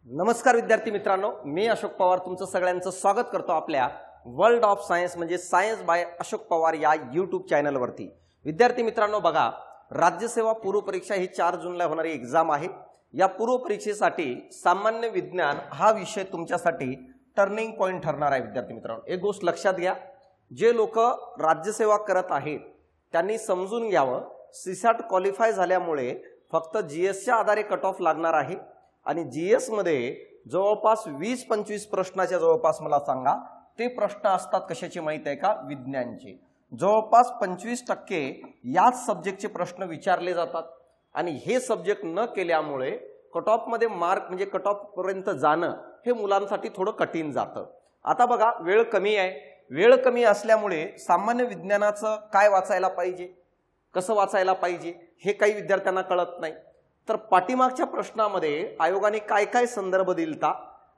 नमस्कार विद्यार्थी मित्रांनो, मी अशोक पवार तुमचं सगळ्यांचं स्वागत करतो आपल्या वर्ल्ड ऑफ सायन्स म्हणजे सायन्स बाय अशोक पवार या यूट्यूब चॅनलवरती। विद्यार्थी मित्रांनो बघा, राज्यसेवा पूर्व परीक्षा ही 4 जूनला होणारी एग्जाम आहे। या पूर्व परीक्षेसाठी सामान्य विज्ञान हा विषय तुमच्यासाठी टर्निंग पॉइंट ठरणार आहे। विद्यार्थी मित्रांनो, एक गोष्ट लक्षात घ्या, जे लोक राज्यसेवा करत आहेत त्यांनी समजून घ्यावं, सीसॅट क्वालिफाय झाल्यामुळे फक्त जीएसच्या आधारे कट ऑफ लागणार आहे आणि जीएस मध्ये जवळपास 20-25 प्रश्नाच्या जवळपास मला सांगा ते प्रश्न असतात कशाचे माहित आहे का? विज्ञानचे। जवळपास 25% याच सब्जेक्टचे प्रश्न विचारले जातात आणि हे सब्जेक्ट न केल्यामुळे कट ऑफ मध्ये मार्क म्हणजे कट ऑफ पर्यंत जाणं हे मुलांसाठी थोडं कठीण जातं। आता बघा, वेळ कमी आहे, वेळ कमी असल्यामुळे सामान्य विज्ञानाचं काय वाचायला पाहिजे, कसं वाचायला पाहिजे हे काही विद्यार्थ्यांना कळत नाही। तर पाठीमागच्या प्रश्नामध्ये आयोगाने काय काय संदर्भ दिलता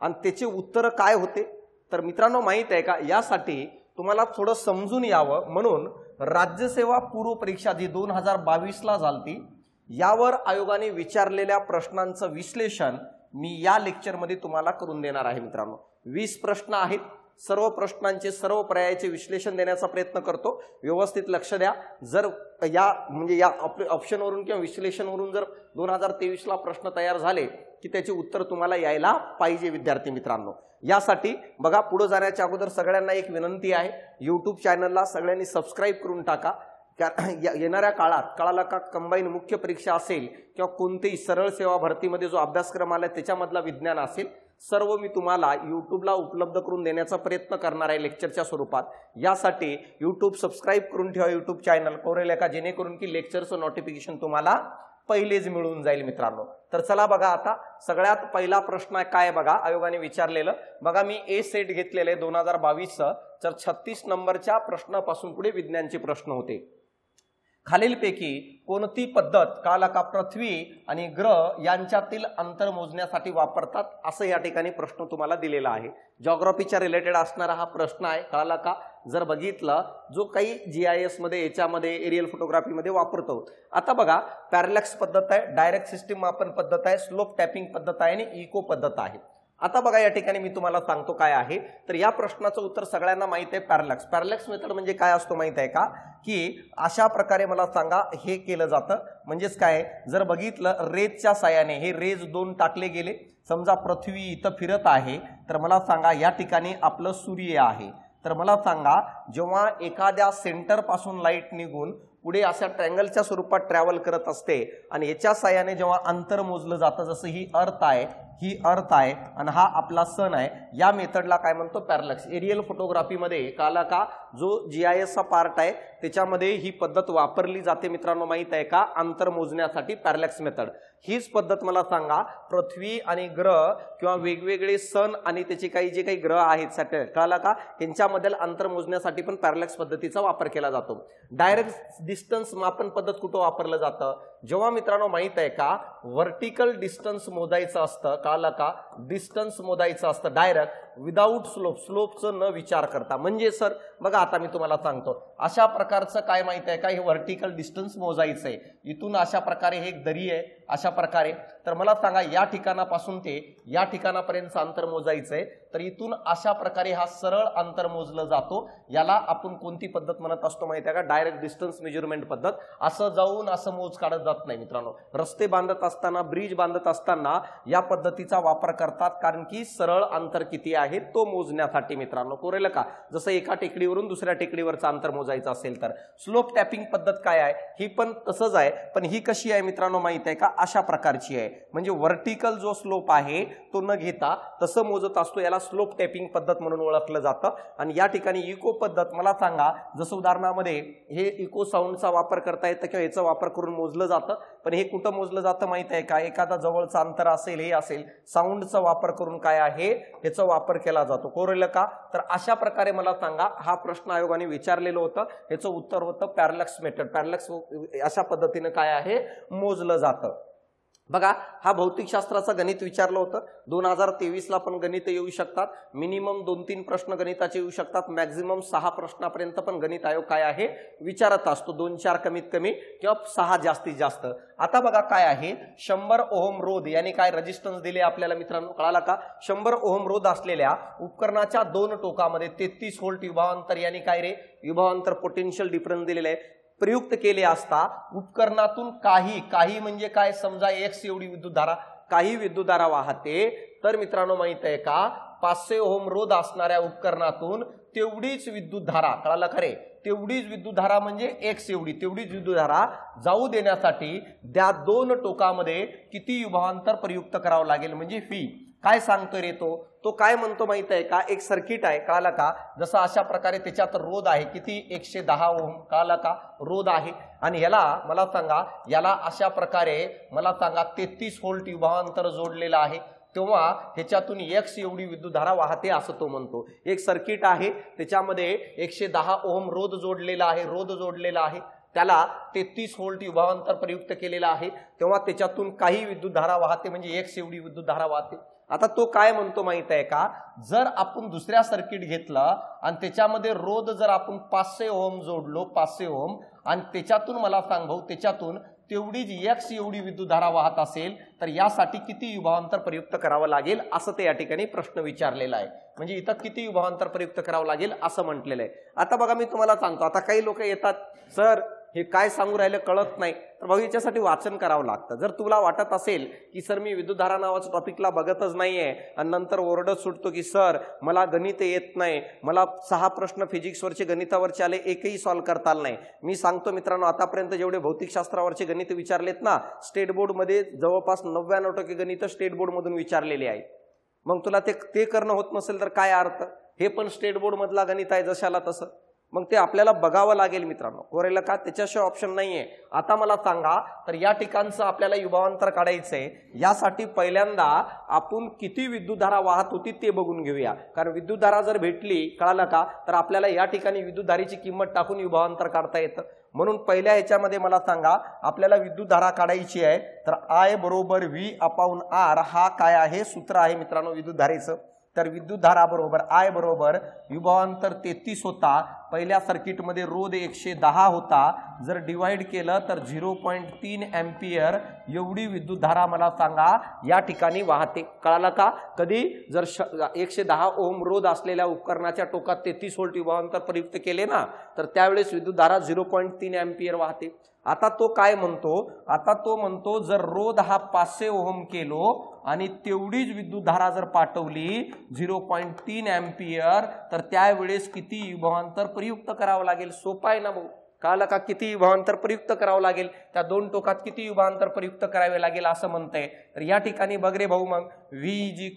आणि त्याचे उत्तर काय होते, तर मित्रांनो माहित आहे का, यासाठी तुम्हाला थोडं समजून यावं म्हणून राज्यसेवा पूर्व परीक्षा जी 2022 ला झालती यावर आयोगाने विचारलेल्या प्रश्नांचं विश्लेषण मी या लेक्चरमध्ये तुम्हाला करून देणार आहे। मित्रांनो 20 प्रश्न आहेत, सर्व प्रश्नांचे सर्व पर्यायाचे विश्लेषण देण्याचा प्रयत्न करतो। व्यवस्थित लक्ष द्या, जर या म्हणजे या ऑप्शनवरून किंवा विश्लेषणवरून जर 2023 ला प्रश्न तयार झाले की त्याचे उत्तर तुम्हाला यायला पाहिजे। विद्यार्थी मित्रांनो, यासाठी बघा, पुढे जाण्याच्या अगोदर सगळ्यांना एक विनंती आहे, यूट्यूब चॅनलला सगळ्यांनी सबस्क्राइब करून टाका। येणाऱ्या काळात कळाला का, कंबाईन मुख्य परीक्षा असेल किंवा कोणतेही सरळ सेवा भरतीमध्ये जो अभ्यासक्रम आला त्याच्यामधला विज्ञान असेल, सर्व मी तुम्हाला यूट्यूबला उपलब्ध करून देण्याचा प्रयत्न करणार आहे लेक्चरच्या स्वरूपात। यासाठी यूट्यूब सबस्क्राइब करून ठेवा, यूट्यूब चॅनल कोरेल का, जेणेकरून की लेक्चरचं नोटिफिकेशन तुम्हाला पहिलेच मिळून जाईल। मित्रांनो, तर चला बघा, आता सगळ्यात पहिला प्रश्न काय बघा, आयोगाने विचारलेलं बघा, मी ए सेट घेतलेले 2022 तर 36 नंबरच्या प्रश्नापासून पुढे विज्ञानचे प्रश्न होते। खालीलपैकी कोणती पद्धत काला का पृथ्वी आणि ग्रह यांच्यातील अंतर मोजण्यासाठी वापरतात, असं या ठिकाणी प्रश्न तुम्हाला दिलेला आहे। जिओग्राफीच्या रिलेटेड असणारा हा प्रश्न आहे। काला का, जर बघितलं जो काही जीआयएस मध्ये याच्यामध्ये एरियल फोटोग्राफी मध्ये वापरतो। आता बघा, पॅरलॅक्स पद्धत आहे, डायरेक्ट सिस्टीम मापन पद्धत आहे, स्लोप टॅपिंग पद्धत आहे आणि इको पद्धत आहे। आता बघा, या ठिकाणी मी तुम्हाला सांगतो काय आहे, तर या प्रश्नाचं उत्तर सगळ्यांना माहित आहे। पॅरलॅक्स पॅरलॅक्स मेथड म्हणजे काय असतो माहित आहे का, की अशा प्रकारे मला सांगा हे केलं जातं। म्हणजेच काय, जर बघितलं रेजच्या साहाय्याने हे रेज 2 टाकले गेले, समजा पृथ्वी इथं फिरत आहे, तर मला सांगा या ठिकाणी आपलं सूर्य आहे, तर मला सांगा जेव्हा एखाद्या सेंटर पासून लाईट निघून पुढे अशा ट्रँगलच्या स्वरूपात ट्रॅव्हल करत असते आणि याच्या साहाय्याने जेव्हा अंतर मोजलं जातं, जसं ही अर्थ आहे, ही अर्थ आहे आणि हा आपला सन आहे, या मेथडला काय म्हणतो? पॅरलॅक्स। एरियल फोटोग्राफीमध्ये काला का जो जीआयएस चा पार्ट आहे त्याच्यामध्ये ही पद्धत वापरली जाते। मित्रांनो माहित आहे का, अंतर मोजण्यासाठी पॅरलॅक्स मेथड हीच पद्धत मला सांगा पृथ्वी आणि ग्रह किंवा वेगवेगळे सन आणि त्याचे काही जे काही ग्रह आहेत सॅटेलाइट काला का, यांच्यामधील अंतर मोजण्यासाठी पण पॅरलॅक्स पद्धतीचा वापर केला जातो। डायरेक्ट डिस्टन्स मापन पद्धत कुठं वापरलं जातं? जेव्हा मित्रांनो माहित आहे का, व्हर्टिकल डिस्टन्स मोजायचं असतं, काला का डिस्टन्स मोजायचं असतं डायरेक्ट विदाउट स्लोप, स्लोपचं न विचार करता। म्हणजे सर बघा, आता मी तुम्हाला सांगतो अशा प्रकारचं काय माहित आहे का, हे व्हर्टिकल डिस्टन्स मोजायचं आहे, इथून अशा प्रकारे हे एक दरी आहे अशा प्रकारे, तर मला सांगा या ठिकाणापासून ते या ठिकाणापर्यंतचं अंतर मोजायचं आहे, तर इथून अशा प्रकारे हा सरळ अंतर मोजलं जातो। याला आपण कोणती पद्धत म्हणत असतो माहिती आहे का? डायरेक्ट डिस्टन्स मेजरमेंट पद्धत। असं जाऊन असं मोज काढत जात नाही मित्रांनो। रस्ते बांधत असताना, ब्रिज बांधत असताना या पद्धतीचा वापर करतात, कारण की सरळ अंतर किती आहे तो मोजण्यासाठी। मित्रांनो कोरेल का, जसं एका टेकडीवरून दुसऱ्या टेकडीवरचं अंतर मोजायचं असेल तर। स्लोप टॅपिंग पद्धत काय आहे, ही पण तसंच आहे, पण ही कशी आहे मित्रांनो माहित आहे का, अशा प्रकारची आहे। म्हणजे व्हर्टिकल जो स्लोप आहे तो न घेता तसं मोजत असतो, याला स्लोप टॅपिंग पद्धत म्हणून ओळखलं जातं। आणि या ठिकाणी इको पद्धत मला सांगा, जसं उदाहरणामध्ये हे इको साऊंडचा वापर करता येतं किंवा याचा वापर करून मोजलं जातं, पण हे कुठं मोजलं जातं माहित आहे का, एखादा जवळचं अंतर असेल, हे असेल, साऊंडचा वापर करून काय आहे याचा वापर केला जातो। कोरेल का, तर अशा प्रकारे मला सांगा हा प्रश्न आयोगाने विचारलेलं होतं, याचं उत्तर होतं पॅरलॅक्स मेथड। पॅरलॅक्स अशा पद्धतीने काय आहे मोजलं जातं। बघा, हा भौतिकशास्त्राचं गणित विचारलं होतं. 2023ला पण गणित येऊ शकतात. मिनिमम 2-3 प्रश्न गणिताचे येऊ शकतात. मॅक्झिमम 6 प्रश्नापर्यंत पण गणित आयोग काय आहे विचारत असतो. 2-4 कमीत कमी किंवा 6 जास्तीत जास्त. आता बघा काय आहे, 100 ओहम रोध यानी काय रेजिस्टन्स दिले आपल्याला मित्रांनो, कळाला का? 100 ओहम रोध असलेल्या उपकरणाच्या 2 टोकामध्ये 33 व्होल्ट विभवांतर यानी काय रे, विभवांतर पोटेन्शियल डिफरन्स दिलेले आहे. प्रयुक्त केले असता उपकरणातून काही म्हणजे काय, समजा एक्स एवढी विद्युतधारा, काही विद्युतधारा वाहते, तर मित्रांनो माहित आहे का 500 ओहम रोध असणाऱ्या उपकरणातून तेवढीच विद्युतधारा, कळालं खरे, तेवढीच विद्युतधारा म्हणजे एक्स एवढी, तेवढीच विद्युतधारा जाऊ देण्यासाठी त्या 2 टोकामध्ये किती विभवांतर प्रयुक्त करावं लागेल म्हणजे फी. काय सांगतोय रे तो काय म्हणतो माहित आहे का, एक सर्किट आहे, कळालं का, जसं अशा प्रकारे त्याच्यात रोध आहे किती 110 ओहम, कळालं का, रोध आहे. आणि याला मला सांगा, याला अशा प्रकारे मला सांगा 33 व्होल्ट विभवांतर जोडलेलं आहे, तेव्हा ह्याच्यातून एक्स एवढी विद्युतधारा वाहते असं तो म्हणतो. एक सर्किट आहे, त्याच्यामध्ये 110 ओहम रोध जोडलेला आहे, त्याला 33 व्होल्ट विभवांतर प्रयुक्त केलेला आहे, तेव्हा त्याच्यातून काही विद्युतधारा वाहते म्हणजे एक्स एवढी विद्युतधारा वाहते. आता तो काय म्हणतो माहित आहे का, जर आपण दुसऱ्या सर्किट घेतलं आणि त्याच्यामध्ये रोध जर आपण 500 ओहम जोडलो, 500 ओहम, आणि त्याच्यातून मला सांग भाऊ, त्याच्यातून तेवढीच एक्स एवढी विद्युतधारा वाहत असेल, तर यासाठी किती विभवांतर प्रयुक्त करावं लागेल असं ते या ठिकाणी प्रश्न विचारलेला आहे. म्हणजे इथं किती विभवांतर प्रयुक्त करावं लागेल असं म्हटलेलं आहे. आता बघा मी तुम्हाला सांगतो, आता काही लोक येतात, सर हे काय सांगू राहिलं कळत नाही, तर भाऊ याच्यासाठी वाचन करावं लागतं. जर तुला वाटत असेल की सर मी विद्युतधारा नावाच्या टॉपिकला बघतच नाहीये आणि नंतर ओरडत सुटतो की सर मला गणित येत नाही, मला 6 प्रश्न फिजिक्सवरचे गणितावरचे आले, एकही सॉल्व्ह करता आला नाही, मी सांगतो मित्रांनो, आतापर्यंत जेवढे भौतिकशास्त्रावरचे गणित विचारलेत ना, स्टेट बोर्डमध्ये जवळपास 99% गणित स्टेट बोर्डमधून विचारलेले आहे. मग तुला ते करणं होत नसेल तर काय अर्थ, हे पण स्टेट बोर्डमधला गणित आहे जशाला तसं, मग ते आपल्याला बघावं लागेल मित्रांनो, कोरेला का त्याच्याशिवाय ऑप्शन नाहीये. आता मला सांगा, तर या ठिकाणचं आपल्याला विभवांतर काढायचंय, यासाठी पहिल्यांदा आपण किती विद्युतधारा वाहत होती ते बघून घेऊया. कारण विद्युतधारा जर भेटली, कळालं का, तर आपल्याला या ठिकाणी विद्युतधारेची किंमत टाकून विभवांतर काढता येतं. म्हणून पहिल्या ह्याच्यामध्ये मला सांगा, आपल्याला विद्युतधारा काढायची आहे, तर I बरोबर V/R हा काय आहे, सूत्र आहे मित्रांनो विद्युतधारेचं. तर विद्युतधारा बरोबर I बरोबर विभवांतर 33 होता, पहिल्या सर्किटमध्ये रोध 110 होता, जर डिवाइड केलं तर 0.3 एम्पियर एवढी विद्युतधारा मला सांगा या ठिकाणी वाहते. कळालं का? कधी जर 110 ओम रोध असलेल्या उपकरणाच्या टोकात 33 व्होल्ट विभवांतर प्रयुक्त केले ना, तर त्यावेळेस विद्युतधारा 0.3 एम्पियर वाहते. आता तो काय म्हणतो, आता तो म्हणतो जर रोध हा 500 ओहम केलो आणि तेवढीच विद्युतधारा जर पाठवली 0.3 एम्पियर, तर त्यावेळेस किती विभवांतर प्रयुक्त करावं लागेल. सोपा आहे ना भाऊ, कळालं का? किती विभवांतर प्रयुक्त करावं लागेल, त्या 2 टोकात किती विभवांतर प्रयुक्त करावे लागेल असं म्हणतंय. तर या ठिकाणी बघ रे भाऊ, मग V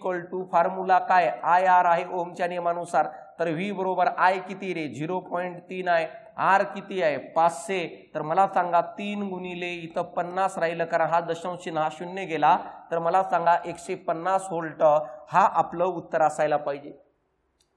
फॉर्म्युला काय, IR आहे ओमच्या नियमानुसार. तर V बरोबर I किती रे, 0.3 आहे, R किती आहे 500, तर मला सांगा 3 गुणिले इथं 50 राहिलं, कारण हा दशांश चिन्ह हा 0 गेला, तर मला सांगा 150 व्होल्ट हा आपलं उत्तर असायला पाहिजे.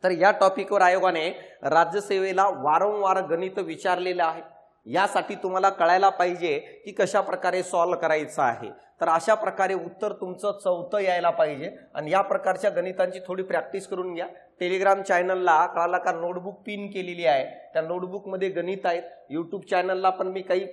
तर या टॉपिकवर आयोगाने राज्यसेवेला वारंवार गणित विचारलेलं आहे. यासाठी तुम्हाला कळायला पाहिजे की कशा प्रकारे सॉल्व्ह करायचं आहे. तर अशा प्रकारे उत्तर तुमचं 4थं यायला पाहिजे. आणि या प्रकारच्या गणितांची थोडी प्रॅक्टिस करून घ्या. टेलिग्राम चॅनलला कळाला का नोटबुक पिन केलेली आहे, त्या नोटबुकमध्ये गणित आहेत. यूट्यूब चॅनलला पण मी काही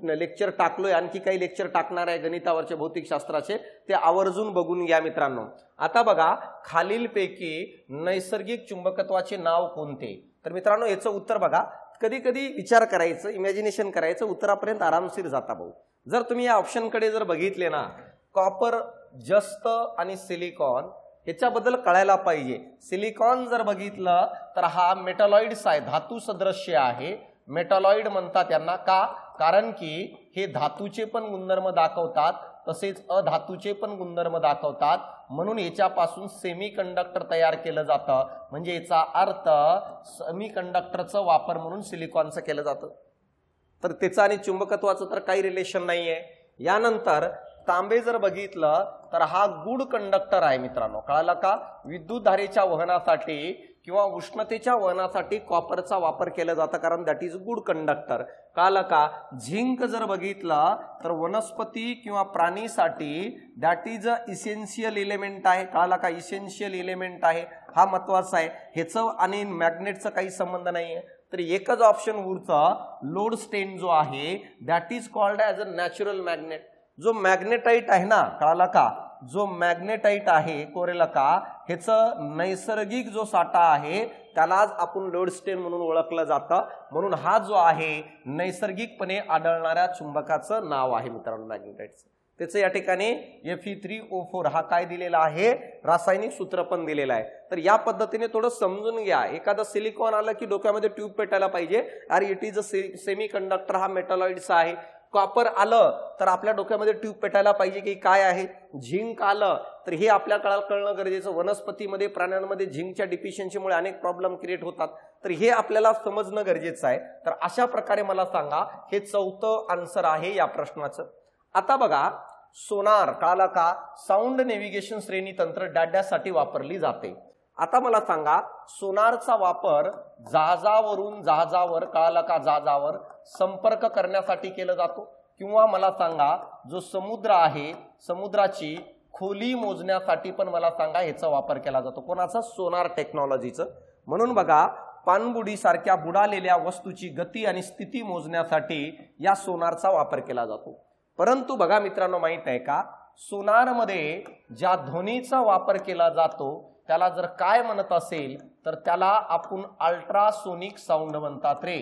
लेक्चर टाकलोय, आणखी काही लेक्चर टाकणार आहे गणितावरचे भौतिकशास्त्राचे, ते आवर्जून बघून घ्या मित्रांनो. आता बघा, खालीलपैकी नैसर्गिक चुंबकत्वाचे नाव कोणते. तर मित्रांनो याचं उत्तर बघा, कधी कधी विचार करायचं, इमॅजिनेशन करायचं, उत्तरापर्यंत आरामशीर जाता भाऊ. जर तुम्ही या ऑप्शनकडे जर बघितले ना, कॉपर, जस्त आणि सिलिकॉन, याच्याबद्दल कळायला पाहिजे. सिलिकॉन जर बघितलं तर हा मेटॅलॉइड्स आहे, धातू सदृश्य आहे. मेटॅलॉइड म्हणतात यांना, का? कारण की हे धातूचे पण गुणधर्म दाखवतात, तसेच अधातूचे पण गुणधर्म दाखवतात. म्हणून याच्यापासून सेमीकंडक्टर तयार केलं जातं. म्हणजे याचा अर्थ सेमीकंडक्टरचा वापर म्हणून सिलिकॉनचं केलं जातं. तर त्याचं आणि चुंबकत्वाचं तर काही रिलेशन नाहीये. यानंतर तांबे जर बघितलं तर हा गुड कंडक्टर आहे मित्रांनो, कळालं का? विद्युत धारेच्या वहनासाठी किंवा उष्णतेच्या वहनासाठी कॉपरचा वापर केला जातो, कारण दॅट इज गुड कंडक्टर, कळालं का? झिंक जर बघितलं तर वनस्पती किंवा प्राणीसाठी that is a essential element आहे, कळालं का? इसेन्शियल एलिमेंट आहे, हा महत्वाचा आहे. ह्याचं आणि मॅग्नेटचं काही संबंध नाहीये. तर एकच ऑप्शन उरतं, लोड स्टेन जो आहे that is called as a natural magnet. जो मॅग्नेटाइट आहे ना, कळाला का? जो मॅग्नेटाइट आहे कोरेला का, ह्याचं नैसर्गिक जो साठा आहे त्यालाच आपण लोड स्टेन म्हणून ओळखलं जातं. म्हणून हा जो आहे नैसर्गिकपणे आढळणाऱ्या चुंबकाचं नाव आहे मित्रांनो मॅग्नेटाइटचं. त्याचं या ठिकाणी Fe3O4 हा काय दिलेला आहे, रासायनिक सूत्र पण दिलेलं आहे. तर या पद्धतीने थोडं समजून घ्या. एखादा सिलिकॉन आलं की डोक्यामध्ये ट्यूब पेटायला पाहिजे, अरे it is a semi conductor, हा मेटलॉइड्स आहे. कॉपर आलं तर आपल्या डोक्यामध्ये ट्यूब पेटायला पाहिजे की काय आहे. झिंक आलं तर हे आपल्याला कळणं गरजेचं. वनस्पतीमध्ये प्राण्यांमध्ये झिंकच्या डिफिशियन्सीमुळे अनेक प्रॉब्लेम क्रिएट होतात, तर हे आपल्याला समजणं गरजेचं आहे. तर अशा प्रकारे मला सांगा, हे चौथं आन्सर आहे या प्रश्नाचं. आता बघा, सोनार, कळाला का? साऊंड नेव्हिगेशन श्रेणी तंत्र डाड्यासाठी वापरली जाते. आता मला सांगा, सोनारचा वापर जहाजावरून जहाजावर, कळाला का? जहाजावर संपर्क करण्यासाठी केला जातो, किंवा मला सांगा जो समुद्र आहे समुद्राची खोली मोजण्यासाठी पण मला सांगा ह्याचा वापर केला जातो. कोणाचा? सोनार टेक्नॉलॉजीचं. म्हणून बघा, पाणबुडी सारख्या बुडालेल्या वस्तूची गती आणि स्थिती मोजण्यासाठी या सोनारचा वापर केला जातो. परंतु बघा मित्रांनो, माहित आहे का, सोनारमध्ये ज्या ध्वनीचा वापर केला जातो त्याला जर काय म्हणत असेल तर त्याला आपण अल्ट्रासोनिक साऊंड म्हणतात रे.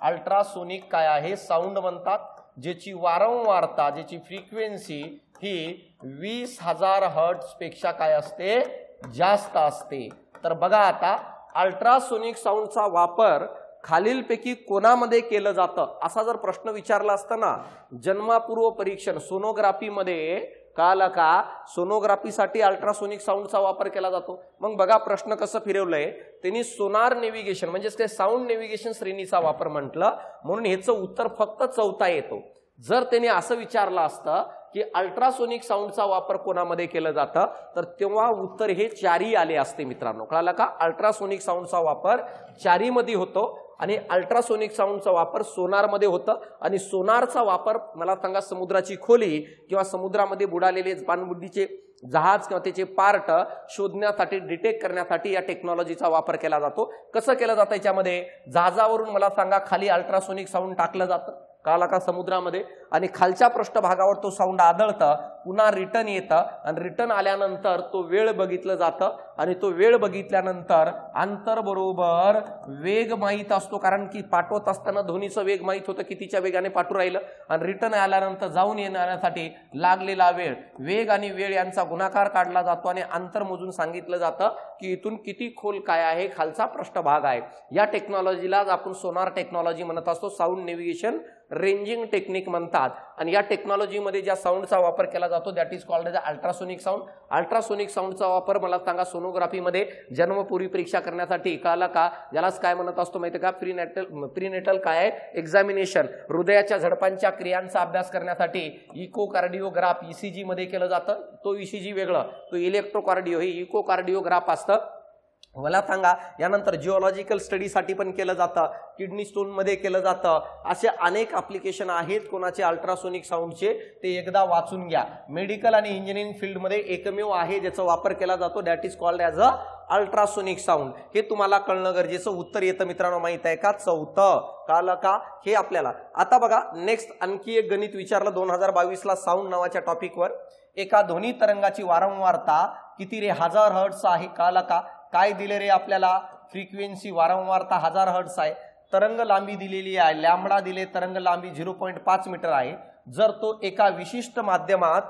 अल्ट्रासोनिक काय आहे? साऊंड म्हणतात, ज्याची वारंवारता, ज्याची फ्रिक्वेन्सी ही 20,000 हर्ट्झ पेक्षा काय असते? जास्त असते. तर बघा आता, अल्ट्रासोनिक साऊंडचा वापर खालीलपैकी कोणामध्ये केलं जातं असा जर प्रश्न विचारला असता ना, जन्मापूर्व परीक्षण सोनोग्राफीमध्ये, कळालं का? सोनोग्राफीसाठी अल्ट्रासोनिक साऊंडचा वापर केला जातो. मग बघा प्रश्न कसं फिरवलंय त्यांनी, सोनार नेव्हिगेशन म्हणजेच ते साऊंड नेव्हिगेशन श्रेणीचा वापर म्हटलं, म्हणून ह्याचं उत्तर फक्त चौथा येतो. जर त्यांनी असं विचारलं असतं की अल्ट्रासोनिक साऊंडचा वापर कोणामध्ये केलं जातं, तर तेव्हा उत्तर हे चारी आले असते मित्रांनो, कळालं का? अल्ट्रासोनिक साऊंडचा वापर चारीमध्ये होतो आणि अल्ट्रासोनिक साऊंडचा वापर सोनारमध्ये होतं. आणि सोनारचा वापर मला सांगा समुद्राची खोली किंवा समुद्रामध्ये बुडालेले पाणबुडीचे जहाज किंवा त्याचे पार्ट शोधण्यासाठी, डिटेक्ट करण्यासाठी या टेक्नॉलॉजीचा वापर केला जातो. कसं केलं जातं याच्यामध्ये? जहाजावरून मला सांगा खाली अल्ट्रासोनिक साऊंड टाकलं जातं, कळालं का? समुद्रामध्ये, आणि खालच्या पृष्ठभागावर तो साऊंड आदळतं, पुन्हा रिटर्न येतं, आणि रिटर्न आल्यानंतर तो वेळ बघितलं जातं, आणि तो वेळ बघितल्यानंतर अंतर बरोबर वेग माहीत असतो, कारण की पाठवत असताना ध्वनीचं वेग माहीत होतं कितीच्या वेगाने पाठवू राहिलं, आणि रिटर्न आल्यानंतर जाऊन येण्यासाठी लागलेला वेळ, वेग आणि वेळ यांचा गुणाकार काढला जातो आणि अंतर मोजून सांगितलं जातं की इथून किती खोल काय आहे, खालचा पृष्ठभाग आहे. या टेक्नॉलॉजीला आपण सोनार टेक्नॉलॉजी म्हणत असतो, साऊंड नेव्हिगेशन रेंजिंग टेक्निक म्हणतात. आणि या टेक्नॉलॉजीमध्ये ज्या साऊंडचा वापर केला जातो that is called as ultrasonic sound. Ultrasonic साऊंडचा वापर मला सांगा सोनोग्राफीमध्ये जन्मपूर्वी परीक्षा करण्यासाठी, कळाला का? ज्यालाच काय म्हणत असतो माहिती का? प्रीनेटल काय आहे? एक्झामिनेशन. हृदयाच्या झडपांच्या क्रियांचा अभ्यास करण्यासाठी इकोकार्डिओग्राफ ECG मध्ये केलं जातं. तो ECG वेगळं, तो इलेक्ट्रोकार्डिओ, हे इकोकार्डिओग्राफ असतं. मला सांगा, यानंतर जिओलॉजिकल स्टडीसाठी पण केलं जातं, किडनी स्टोन मध्ये केलं जातं. असे अनेक ऍप्लिकेशन आहेत कोणाचे? अल्ट्रासोनिक साऊंडचे. ते एकदा वाचून घ्या. मेडिकल आणि इंजिनिअरिंग फील्डमध्ये एकमेव आहे ज्याचा वापर केला जातो, that is called as a ultrasonic sound. हे तुम्हाला कळणं गरजेचं. उत्तर येतं मित्रांनो, माहित आहे का? चौथं. कळलं का? हे आपल्याला. आता बघा, नेक्स्ट आणखी एक गणित विचारलं 2022 ला साऊंड नावाच्या टॉपिकवर. एका ध्वनी तरंगाची वारंवारता किती रे? 1000 हर्ट्झ आहे. कळलं का? काय दिले रे आपल्याला? फ्रिक्वेन्सी, वारंवारता 1000 हर्ट्झ आहे. तरंग लांबी दिलेली आहे, लॅम्बडा दिले, तरंग लांबी 0.5 मीटर आहे. जर तो एका विशिष्ट माध्यमात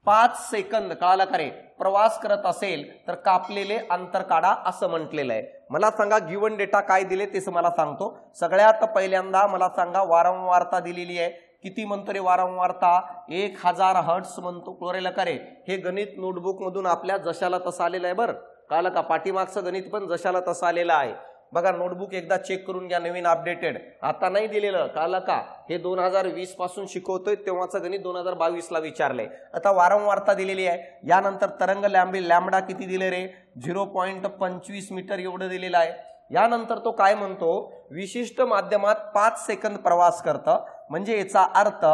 5 सेकंद, कळाला का रे, प्रवास करत असेल तर कापलेले अंतर काढा असं म्हटलेलं आहे. मला सांगा गिवन डेटा काय दिले ते मला सांगतो. सगळ्यात पहिल्यांदा मला सांगा वारंवारता दिलेली आहे. किती म्हणतो रे वारंवारता? 1000 हर्ट्झ म्हणतो. क्लोरेला का रे? हे गणित नोटबुक मधून आपल्या जशाला तसं आलेलं आहे बरं, कळालं का? पाठीमागचं गणित पण जशाला तसं आलेलं आहे. बघा नोटबुक एकदा चेक करून घ्या, नवीन अपडेटेड, आता नाही दिलेलं, कळलं का? हे 2020 पासून शिकवतोय, तेव्हाचं गणित 2022 ला विचारलंय. आता वारंवारता दिलेली आहे. यानंतर तरंग लांबी लॅम्बडा किती दिले रे? 0.25 मीटर एवढं दिलेलं आहे. यानंतर तो काय म्हणतो, विशिष्ट माध्यमात 5 सेकंद प्रवास करतं, म्हणजे याचा अर्थ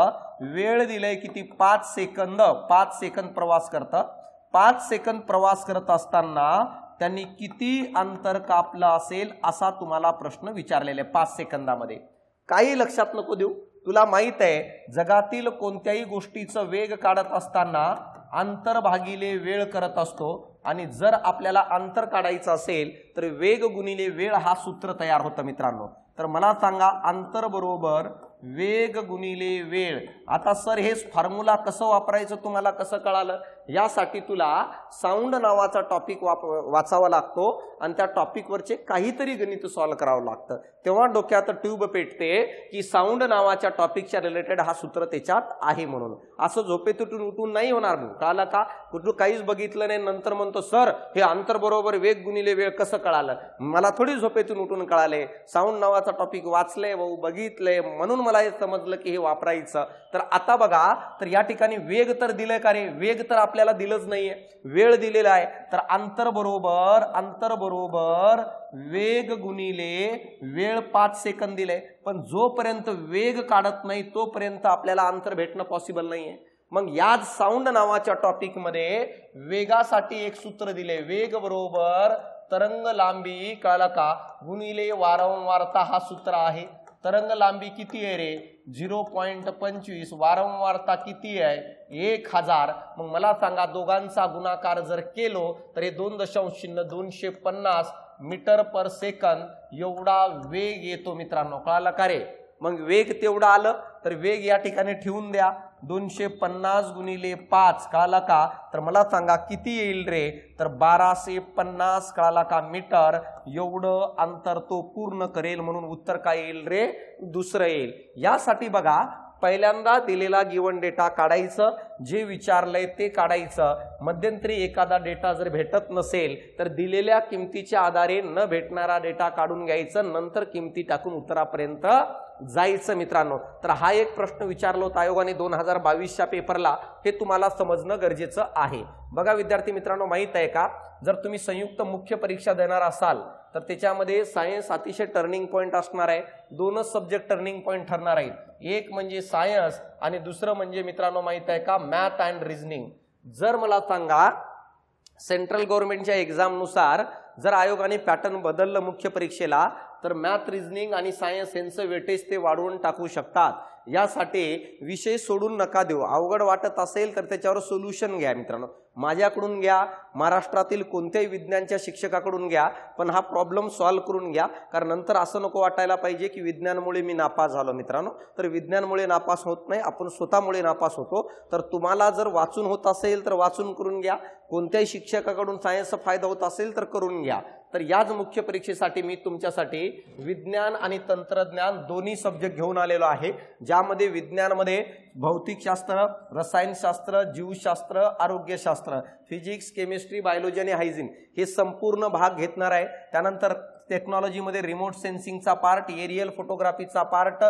वेळ दिलाय किती? 5 सेकंद. 5 सेकंद प्रवास करतं. 5 सेकंद प्रवास करत असताना त्यांनी किती अंतर कापलं असेल असा तुम्हाला प्रश्न विचारलेला आहे 5 सेकंदामध्ये. काही लक्षात नको देऊ, तुला माहित आहे जगातील कोणत्याही गोष्टीचं वेग काढत असताना अंतर भागिले वेळ करत असतो, आणि जर आपल्याला अंतर काढायचं असेल तर वेग गुणिले वेळ हा सूत्र तयार होतं मित्रांनो. तर मला सांगा, अंतर बरोबर वेग गुणिले वेळ. आता सर हे फॉर्म्युला कसं वापरायचं तुम्हाला कसं कळालं? यासाठी तुला साऊंड नावाचा टॉपिक वाचावा लागतो आणि त्या टॉपिकवरचे काहीतरी गणित सॉल्व्ह करावं लागतं. तेव्हा डोक्यात ट्यूब पेटते की साऊंड नावाच्या टॉपिकच्या रिलेटेड हा सूत्र त्याच्यात आहे म्हणून. असं झोपेतून उठून नाही होणार भाऊ, कळालं का? कुठं काहीच बघितलं नाही नंतर म्हणतो सर हे अंतर बरोबर वेग गुणिले वेळ कसं कळालं? मला थोडी झोपेतून उठून कळाले, साऊंड नावाचा टॉपिक वाचलंय भाऊ, बघितलंय, म्हणून मला हे समजलं की हे वापरायचं. तर आता बघा, तर या ठिकाणी वेग तर दिलंय का रे? वेग तर आपल्याला दिलंच नाहीये, वेळ दिलेला आहे. तर अंतर बरोबर वेग गुणिले वेळ 5 सेकंद दिले, पण जोपर्यंत वेग काढत नाही तोपर्यंत आपल्याला अंतर भेटणं पॉसिबल नाहीये. मग याच साऊंड नावाच्या टॉपिक मध्ये वेगासाठी एक सूत्र दिले, वेग बरोबर तरंग लांबी, कळलं का, गुणिले वारंवारता हा सूत्र आहे. तरंग लांबी किती आहे रे? 0.25. वारंवारता किती आहे? 1000. मग मला सांगा, दोघांचा गुणाकार जर केलो तर हे 2.250 मीटर पर सेकंद एवढा वेग येतो मित्रांनो, कळालं का रे? मग वेग तेवढा आलं तर वेग या ठिकाणी ठेवून द्या, 250 गुणिले 5, कळालं का? तर मला सांगा किती येईल रे? तर 1250, कळालं का, मीटर एवढं अंतर तो पूर्ण करेल. म्हणून उत्तर काय येईल रे? दुसरं येईल. यासाठी बघा, पहिल्यांदा दिलेला गिवन डेटा काढायचं, जे विचारलंय ते काढायचं. मध्यंतरी एखादा डेटा जर भेटत नसेल तर दिलेल्या किमतीच्या आधारे न भेटणारा डेटा काढून घ्यायचं, नंतर किमती टाकून उत्तरापर्यंत जायचं मित्रांनो. तर हा एक प्रश्न विचारला होता आयोगाने 2022च्या पेपरला, हे तुम्हाला समजणं गरजेचं आहे. बघा विद्यार्थी मित्रांनो, माहित आहे का, जर तुम्ही संयुक्त मुख्य परीक्षा देणार असाल तर त्याच्यामध्ये सायन्स अतिशय टर्निंग पॉइंट असणार आहे. 2च सब्जेक्ट टर्निंग पॉइंट ठरणार आहेत, एक म्हणजे सायन्स आणि दुसरं म्हणजे मित्रांनो माहित आहे का, मॅथ अँड रिझनिंग. जर मला सांगा, सेंट्रल गव्हर्नमेंटच्या एक्झाम नुसार जर आयोगाने पॅटर्न बदललं मुख्य परीक्षेला तर मॅथ, रिझनिंग आणि सायन्स यांचं वेटेज ते वाढवून टाकू शकतात. यासाठी विषय सोडून नका देऊ. अवघड वाटत असेल तर त्याच्यावर सोल्युशन घ्या मित्रांनो, माझ्याकडून घ्या, महाराष्ट्रातील कोणत्याही विज्ञानच्या शिक्षकाकडून घ्या, पण हा प्रॉब्लेम सॉल्व्ह करून घ्या. कारण नंतर असं नको वाटायला पाहिजे की विज्ञानमुळे मी नापास झालो मित्रांनो. तर विज्ञानमुळे नापास होत नाही, आपण स्वतःमुळे नापास होतो. तर तुम्हाला जर वाचून होत असेल तर वाचून करून घ्या, कोणत्याही शिक्षकाकडून सायन्सचा फायदा होत असेल तर करून घ्या. तर याच मुख्य परीक्षेसाठी मी तुमच्यासाठी विज्ञान आणि तंत्रज्ञान दोन्ही सब्जेक्ट घेऊन आलेलो आहे, ज्यामध्ये विज्ञानमध्ये भौतिकशास्त्र, रसायनशास्त्र, जीवशास्त्र, आरोग्यशास्त्र, फिजिक्स, केमिस्ट्री, बायोलॉजी आणि हायजीन हे संपूर्ण भाग घेणार आहे. त्यानंतर टेक्नॉलॉजीमध्ये रिमोट सेन्सिंगचा पार्ट, एरियल फोटोग्राफीचा पार्ट,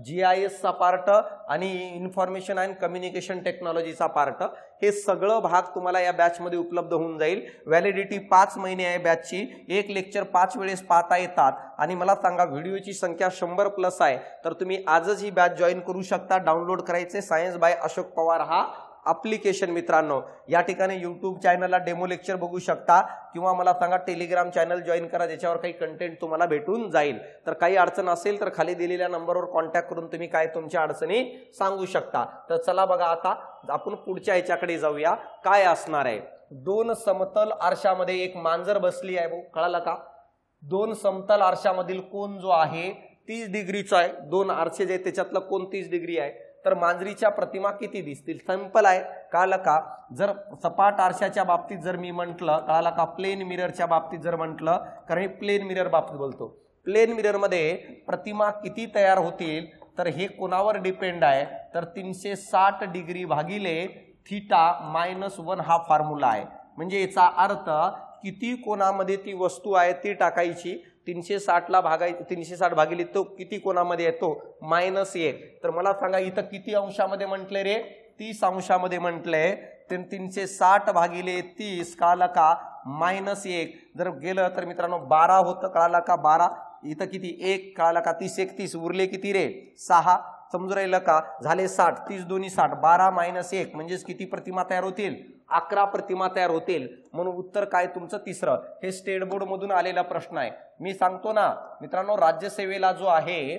GISचा पार्ट आणि इन्फॉर्मेशन अँड कम्युनिकेशन टेक्नॉलॉजीचा पार्ट, हे सगळं भाग तुम्हाला या बॅचमध्ये उपलब्ध होऊन जाईल. व्हॅलिडिटी 5 महिने आहे बॅचची. एक लेक्चर 5 वेळेस पाहता येतात. आणि मला सांगा, व्हिडिओची संख्या 100+ आहे, तर तुम्ही आजच ही बॅच जॉईन करू शकता. डाउनलोड करायचे सायन्स बाय अशोक पवार हा ॲप्लिकेशन मित्रांनो. या ठिकाणी यूट्यूब चॅनलला डेमो लेक्चर बघू शकता, किंवा मला सांगा टेलिग्राम चॅनल जॉईन करा, ज्याच्यावर काही कंटेंट तुम्हाला भेटून जाईल. तर काही अडचण असेल तर खाली दिलेल्या नंबरवर कॉन्टॅक्ट करून तुम्ही काय तुमच्या अडचणी सांगू शकता. तर चला बघा, आता आपण पुढच्या ह्याच्याकडे जाऊया. काय असणार आहे? 2 समतल आरशामध्ये एक मांजर बसली आहे भाऊ, कळालं का? 2 समतल आरशामधील कोन जो आहे 30 डिग्रीचा आहे. 2 आरसे जे त्याच्यातला कोन 30 डिग्री आहे. तर मांजरीच्या प्रतिमा किती दिसतील? सिंपल आहे, कळालं का? जर सपाट आरशाच्या बाबतीत जर मी म्हटलं, कळालं का, प्लेन मिररच्या बाबतीत जर म्हटलं, कारण हे प्लेन मिरर बाबतीत बोलतो, प्लेन मिरर मध्ये प्रतिमा किती तयार होतील तर हे कोणावर डिपेंड आहे? तर 360 डिग्री भागिले θ -1 हा फॉर्म्युला आहे. म्हणजे याचा अर्थ किती कोणामध्ये ती वस्तू आहे ती टाकायची, 360 भागायची, 360 भागिले तो किती कोणामध्ये येतो -1. तर मला सांगा इथं किती अंशामध्ये म्हटले रे, 30 अंशामध्ये म्हटलंय. 360 भागिले 30 कळालं का -1. जर गेलं तर मित्रांनो 12 होतं, कळालं का 12. इथं किती 1 कळालं का, 30 1 30 उरले किती रे 6. समजून राहिलं का, झाले 60. 30 दोन्ही 60, 12 - 1 म्हणजेच किती प्रतिमा तयार होतील, 11 प्रतिमा तयार होतील. म्हणून उत्तर काय तुमचं तिसरं. हे स्टेट बोर्ड मधून आलेला प्रश्न आहे. मी सांगतो ना मित्रांनो, राज्यसेवेला जो आहे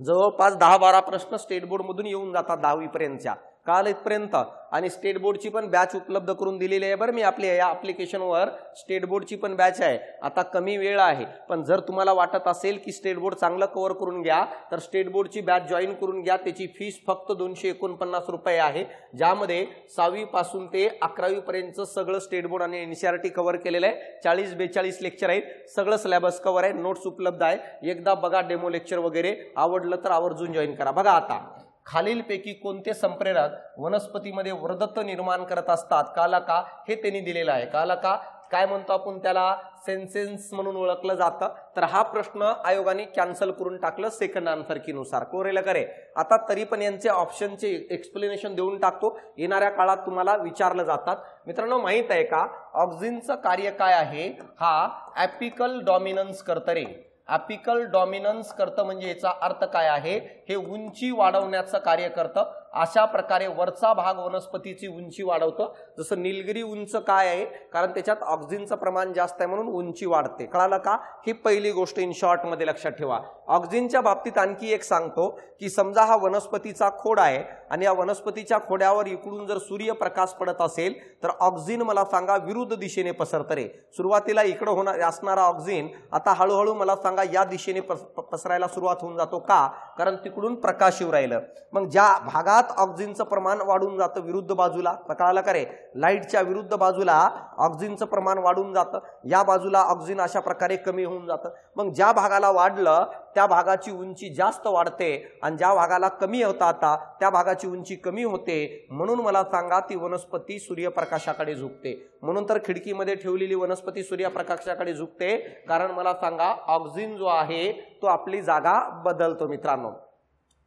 जवळपास 10-12 प्रश्न स्टेट बोर्ड मधून येऊन जातात 10वी पर्यंतच्या काल इथपर्यंत. आणि स्टेट बोर्डची पण बॅच उपलब्ध करून दिलेली आहे बरं मी आपल्या या ॲप्लिकेशनवर. स्टेट बोर्डची पण बॅच आहे. आता कमी वेळ आहे, पण जर तुम्हाला वाटत असेल की स्टेट बोर्ड चांगलं कव्हर करून घ्या तर स्टेट बोर्डची बॅच जॉईन करून घ्या. त्याची फीस फक्त 249 रुपये आहे, ज्यामध्ये 6वी पासून ते 11वी पर्यंत सगळं स्टेट बोर्ड आणि एनसीईआरटी कव्हर केलेलं आहे. 40-42 लेक्चर आहेत, सगळं सिलेबस कव्हर आहे, नोट्स उपलब्ध आहे. एकदा बघा डेमो लेक्चर वगैरे, आवडलं तर आवर्जून जॉईन करा. बघा आता, खालीलपैकी कोणते संप्रेरक वनस्पतीमध्ये वर्धत निर्माण करत असतात, काला का हे त्यांनी दिलेलं आहे. काला का काय म्हणतो आपण त्याला, सेन्सेन्स म्हणून ओळखलं जातं. तर हा प्रश्न आयोगाने कॅन्सल करून टाकलं सेकंड आन्सर की नुसार. कोरेला करे. आता तरी पण यांचे ऑप्शनचे एक्सप्लेनेशन देऊन टाकतो, येणाऱ्या काळात तुम्हाला विचारलं जातात. मित्रांनो माहित आहे का ऑक्झिनचं कार्य काय आहे, हा ॲपिकल डॉमिनन्स करतं रे. ॲपिकल डॉमिनन्स करतं म्हणजे याचा अर्थ काय आहे, हे उंची वाढवण्याचं कार्य करतं. अशा प्रकारे वरचा भाग वनस्पतीची उंची वाढवतं. जसं निलगिरी उंच काय आहे, कारण त्याच्यात ऑक्झिनचं प्रमाण जास्त आहे म्हणून उंची वाढते. कळालं का, ही पहिली गोष्ट इन शॉर्ट मध्ये लक्षात ठेवा. ऑक्झिनच्या बाबतीत आणखी एक सांगतो की समजा हा वनस्पतीचा खोड आहे आणि या वनस्पतीच्या खोड्यावर इकडून जर सूर्यप्रकाश पडत असेल तर ऑक्झिन मला सांगा विरुद्ध दिशेने पसरतं रे. सुरुवातीला इकडं होणार असणारा ऑक्झिन आता हळूहळू मला सांगा या दिशेने पसरायला सुरुवात होऊन जातो. का, कारण तिकडून प्रकाश येऊ राहिलं. मग ज्या भागात ऑक्झिनचं प्रमाण वाढून जातं विरुद्ध बाजूला, कळालं का रे, लाईटच्या विरुद्ध बाजूला ऑक्झिनचं प्रमाण वाढून जातं, या बाजूला ऑक्झिन अशा प्रकारे कमी होऊन जातं. मग ज्या भागाला वाढलं त्या भागाची उंची जास्त वाढते आणि ज्या भागाला कमी होता आता त्या भागाची उंची कमी होते. म्हणून मला सांगा ती वनस्पती सूर्यप्रकाशाकडे झुकते. म्हणून तर खिडकीमध्ये ठेवलेली वनस्पती सूर्यप्रकाशाकडे झुकते, कारण मला सांगा ऑक्झिन जो आहे तो आपली जागा बदलतो. मित्रांनो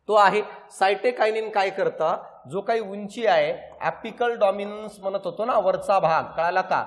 तो आहे सायटोकायनिन. काय करतं, जो काही उंची आहे ॲपिकल डॉमिनन्स म्हणत होतो ना वरचा भाग, कळाला का,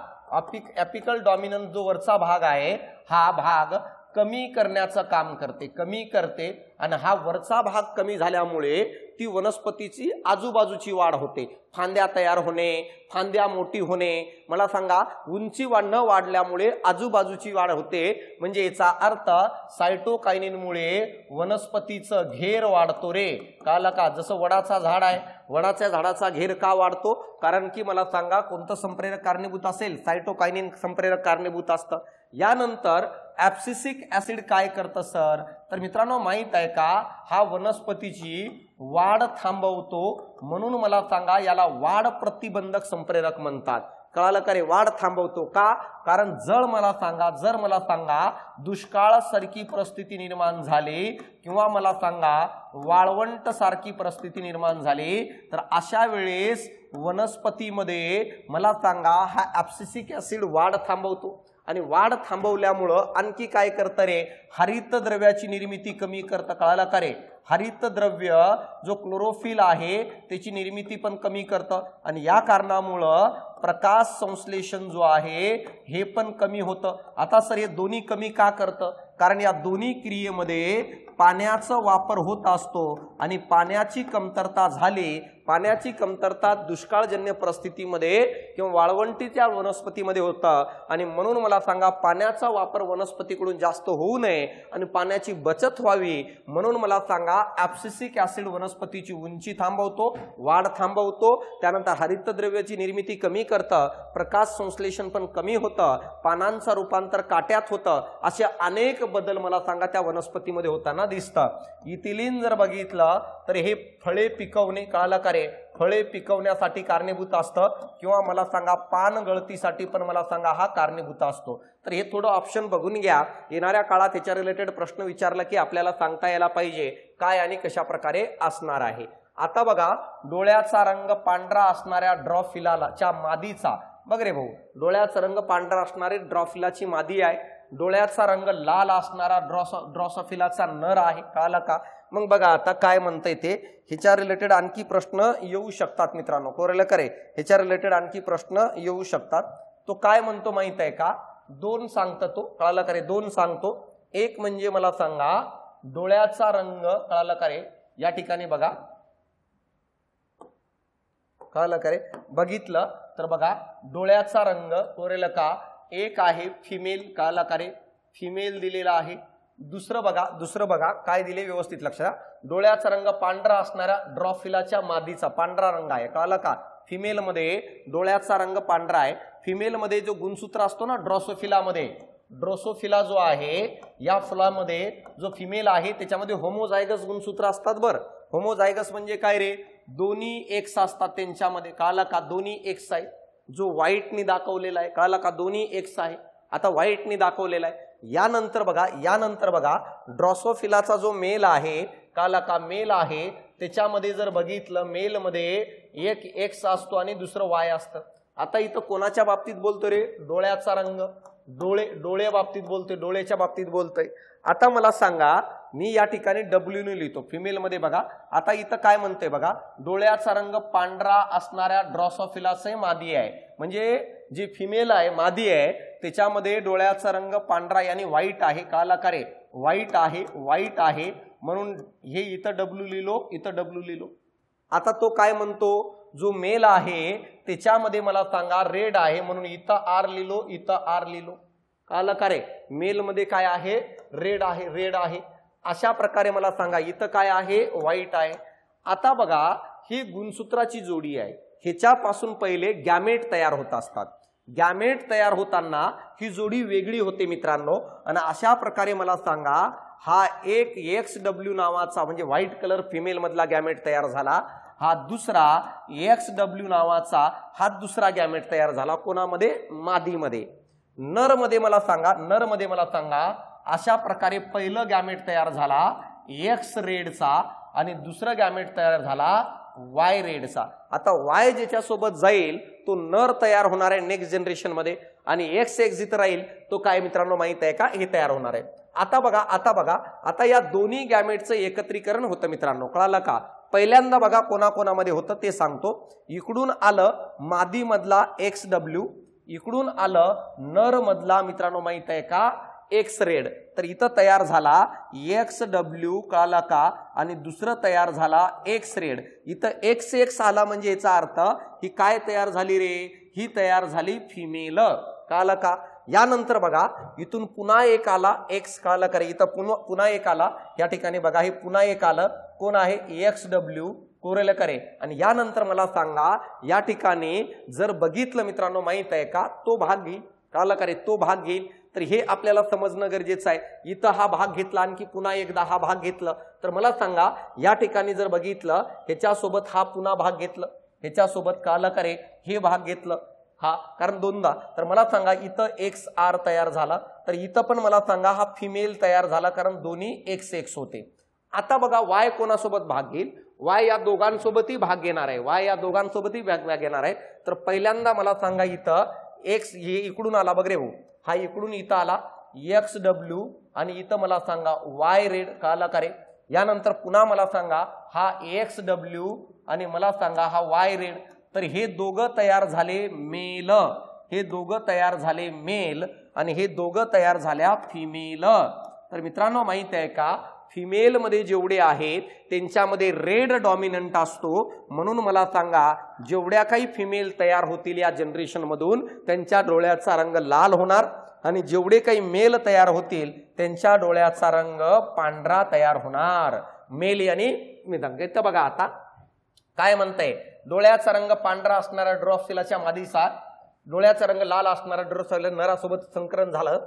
ॲपिकल डॉमिनन्स जो वरचा भाग आहे हा भाग कमी करण्याचं काम करते, कमी करते. आणि हा वरचा भाग कमी झाल्यामुळे ती वनस्पतीची आजूबाजूची वाढ होते, फांद्या तयार होणे, फांद्या मोठी होणे. मला सांगा उंची न वाढल्यामुळे आजूबाजूची वाढ होते. म्हणजे याचा अर्थ सायटोकायनिनमुळे वनस्पतीचं घेर वाढतो रे. कळालं का, जसं वडाचा झाड आहे, वडाच्या झाडाचा घेर का वाढतो, कारण की मला सांगा कोणतं संप्रेरक कारणीभूत असेल, सायटोकायनिन संप्रेरक कारणीभूत असतं. यानंतर ॲब्सिसिक ऍसिड काय करतं सर, तर मित्रांनो माहित आहे का, हा वनस्पतीची वाढ थांबवतो. म्हणून मला सांगा याला वाढ प्रतिबंधक संप्रेरक म्हणतात. कळालं का रे, वाढ थांबवतो का, कारण जर मला सांगा दुष्काळ सारखी परिस्थिती निर्माण झाली किंवा मला सांगा वाळवंट सारखी परिस्थिती निर्माण झाली तर अशा वेळेस वनस्पतीमध्ये मला सांगा हा ॲब्सिसिक ऍसिड वाढ थांबवतो. आणि वाढ थांबवल्यामुळं आणखी काय करतं रे, हरितद्रव्याची निर्मिती कमी करतं. कळालं का रे, हरितद्रव्य जो क्लोरोफिल आहे त्याची निर्मिती पण कमी करतं आणि या कारणामुळं प्रकाश संश्लेषण जो आहे हे पण कमी होतं. आता सर हे दोन्ही कमी का करतं, कारण या दोन्ही क्रियेमध्ये पाण्याचा वापर होत असतो आणि पाण्याची कमतरता झाली, पाण्याची कमतरता दुष्काळजन्य परिस्थितीमध्ये किंवा वाळवंटीच्या वनस्पतीमध्ये होतं. आणि म्हणून मला सांगा पाण्याचा वापर वनस्पतीकडून जास्त होऊ नये आणि पाण्याची बचत व्हावी म्हणून मला सांगा ॲब्सिसिक ऍसिड वनस्पतीची उंची थांबवतो, वाढ थांबवतो. त्यानंतर हरितद्रव्याची निर्मिती कमी करतं, प्रकाश संश्लेषण पण कमी होतं, पानांचं रूपांतर काट्यात होतं. असे अनेक बदल मला सांगा त्या वनस्पतीमध्ये होताना दिसतं. इथिलीन जर बघितलं तर हे फळे पिकवणे, कळालं का रे, फळे पिकवण्यासाठी कारणीभूत असतं किंवा मला सांगा पान गळतीसाठी पण मला सांगा हा कारणीभूत असतो. तर हे थोडं ऑप्शन बघून घ्या, येणाऱ्या काळात याच्या रिलेटेड प्रश्न विचारला की आपल्याला सांगता यायला पाहिजे काय आणि कशा प्रकारे असणार आहे. आता बघा, डोळ्याचा रंग पांढरा असणाऱ्या ड्रॉफिलाच्या मादीचा बघ रे भाऊ, डोळ्याचा रंग पांढरा असणारी ड्रॉफिलाची मादी आहे, डोळ्याचा रंग लाल असणारा ड्रॉसोफिलाचा नर आहे, कळालं का? मग बघा आता काय म्हणतंय ते, ह्याच्या रिलेटेड आणखी प्रश्न येऊ शकतात मित्रांनो, कोरेल करे ह्याच्या रिलेटेड आणखी प्रश्न येऊ शकतात. तो काय म्हणतो माहित आहे का? दोन सांगतो तो, कळालं करे, दोन सांगतो. एक म्हणजे मला सांगा डोळ्याचा रंग, कळालं करे, या ठिकाणी बघा, कळालं करे, बघितलं तर बघा डोळ्याचा रंग कोरेल का, एक आहे फिमेल, कळालं करे, फिमेल दिलेला आहे. दुसरं बघा काय दिले, व्यवस्थित लक्षात. डोळ्याचा रंग पांढरा असणाऱ्या ड्रॉफिलाच्या मादीचा पांढरा रंग आहे, कळालं का? फिमेल मध्ये डोळ्याचा रंग पांढरा आहे. फिमेल मध्ये जो गुणसूत्र असतो ना ड्रोसोफिला जो आहे, या फुलामध्ये जो फिमेल आहे त्याच्यामध्ये होमोझायगस गुणसूत्र असतात. बरं, होमोझायगस म्हणजे काय रे? दोन्ही एक्स असतात त्यांच्यामध्ये, कळालं का? दोन्ही एक्स आहे. जो व्हाईटनी दाखवलेला आहे, कळालं का? दोन्ही एक्स आहे. आता व्हाईटनी दाखवलेला आहे. यानंतर बघा ड्रॉसोफिलाचा जो मेल आहे, कळालं का? मेल आहे, त्याच्यामध्ये जर बघितलं मेल मध्ये एक एक्स असतो आणि दुसरं वाय असतं. आता इथं कोणाच्या बाबतीत बोलतो रे? डोळ्याचा रंग, डोळे बाबतीत बोलतोय, डोळ्याच्या बाबतीत बोलतोय. आता मला सांगा, मी या ठिकाणी डब्ल्यू ने लिहितो फिमेल मध्ये. बघा आता इथं काय म्हणतोय बघा, डोळ्याचा रंग पांढरा असणाऱ्या ड्रॉसोफिलाचे मादी आहे, म्हणजे जी फिमेल आहे मादी आहे त्याच्यामध्ये डोळ्याचा रंग पांढरा यानी व्हाईट आहे, कळालं का रे? व्हाईट आहे म्हणून हे इथं डब्ल्यू लिहिलो, इथं डब्ल्यू लिहिलो. आता तो काय म्हणतो, जो मेल आहे त्याच्यामध्ये मला सांगा रेड आहे म्हणून इथं आर लिहिलो, इथं आर लिहिलो, कळालं का रे? मेल मध्ये काय आहे? रेड आहे. अशा प्रकारे मला सांगा इथं काय आहे? व्हाईट आहे. आता बघा ही गुणसूत्राची जोडी आहे, ह्याच्यापासून पहिले गॅमेट तयार होत असतात. गॅमेट तयार होताना ही जोडी वेगळी होते मित्रांनो. आणि अशा प्रकारे मला सांगा हा एक XW नावाचा म्हणजे व्हाईट कलर फिमेल मधला गॅमेट तयार झाला, हा दुसरा XW नावाचा हा दुसरा गॅमेट तयार झाला. कोणामध्ये? मादीमध्ये. नर मध्ये मला सांगा अशा प्रकारे पहिलं गॅमेट तयार झाला एक्स रेडचा आणि दुसरं गॅमेट तयार झाला वाय रेडचा. आता वाय ज्याच्या सोबत जाईल तो नर तयार होणार आहे नेक्स्ट जनरेशन मध्ये, आणि एक्स जिथं राहील तो काय मित्रांनो माहित आहे का? हे तयार होणार आहे. आता बघा आता या दोन्ही गॅमेटचं एकत्रीकरण होतं मित्रांनो, कळालं का? पहिल्यांदा बघा कोणाकोणामध्ये होतं ते सांगतो. इकडून आलं मादी मधला XW, इकडून आलं नर मधला मित्रांनो माहित आहे का? X red. तर इथं तयार झाला XW, कळाला का? आणि दुसरं तयार झाला एक्स रेड. इथं XX आला म्हणजे याचा अर्थ ही काय तयार झाली रे? ही तयार झाली फिमेल, कळालं का? यानंतर बघा इथून पुन्हा एक आला एक्स, कळालं का रे? इथं पुन्हा एक आला, या ठिकाणी बघा हे पुन्हा एक आलं, कोण आहे? XW, कोरेल करे. आणि यानंतर मला सांगा या ठिकाणी जर बघितलं मित्रांनो माहित आहे का? तो भाग घेईल, कळालं का रे? तो भाग घेईल. तर हे आपल्याला समजणं गरजेचं आहे. इथं हा भाग घेतला, आणखी पुन्हा एकदा हा भाग घेतलं, तर मला सांगा या ठिकाणी जर बघितलं ह्याच्यासोबत हा पुन्हा भाग घेतलं, ह्याच्यासोबत कळालं का रे? हे भाग घेतलं, हा कारण दोनदा. तर मला सांगा इथं XR तयार झाला, तर इथं पण मला सांगा हा फिमेल तयार झाला कारण दोन्ही XX होते. आता बघा वाय कोणासोबत भाग घेईल? वाय या दोघांसोबतही भाग घेणार आहे, वाय या दोघांसोबतही भाग घेणार आहे. तर पहिल्यांदा मला सांगा इथं एक्स हे इकडून आला बघ रे भाऊ, हा इकडून इथं आला XW आणि इथं मला सांगा वाय रेड, कळालं का रे? यानंतर पुन्हा मला सांगा हा XW आणि मला सांगा हा वाय रेड. तर हे दोघं तयार झाले मेल, हे दोघं तयार झाले मेल आणि हे दोघं तयार झाल्या फिमेल. तर मित्रांनो माहित आहे का? फिमेल मध्ये जेवढे आहेत त्यांच्यामध्ये रेड डॉमिनंट असतो, म्हणून मला सांगा जेवढ्या काही फिमेल तयार होतील या जनरेशन मधून त्यांच्या डोळ्याचा रंग लाल होणार, आणि जेवढे काही मेल तयार होतील त्यांच्या डोळ्याचा रंग पांढरा तयार होणार. मेल यानी मित्रांनो इथं बघा आता काय म्हणताय, डोळ्याचा रंग पांढरा असणारा ड्रॉसोफिलाच्या मादीचा, डोळ्याचा रंग लाल असणारा ड्रॉसोफिला नरासोबत संकरण झालं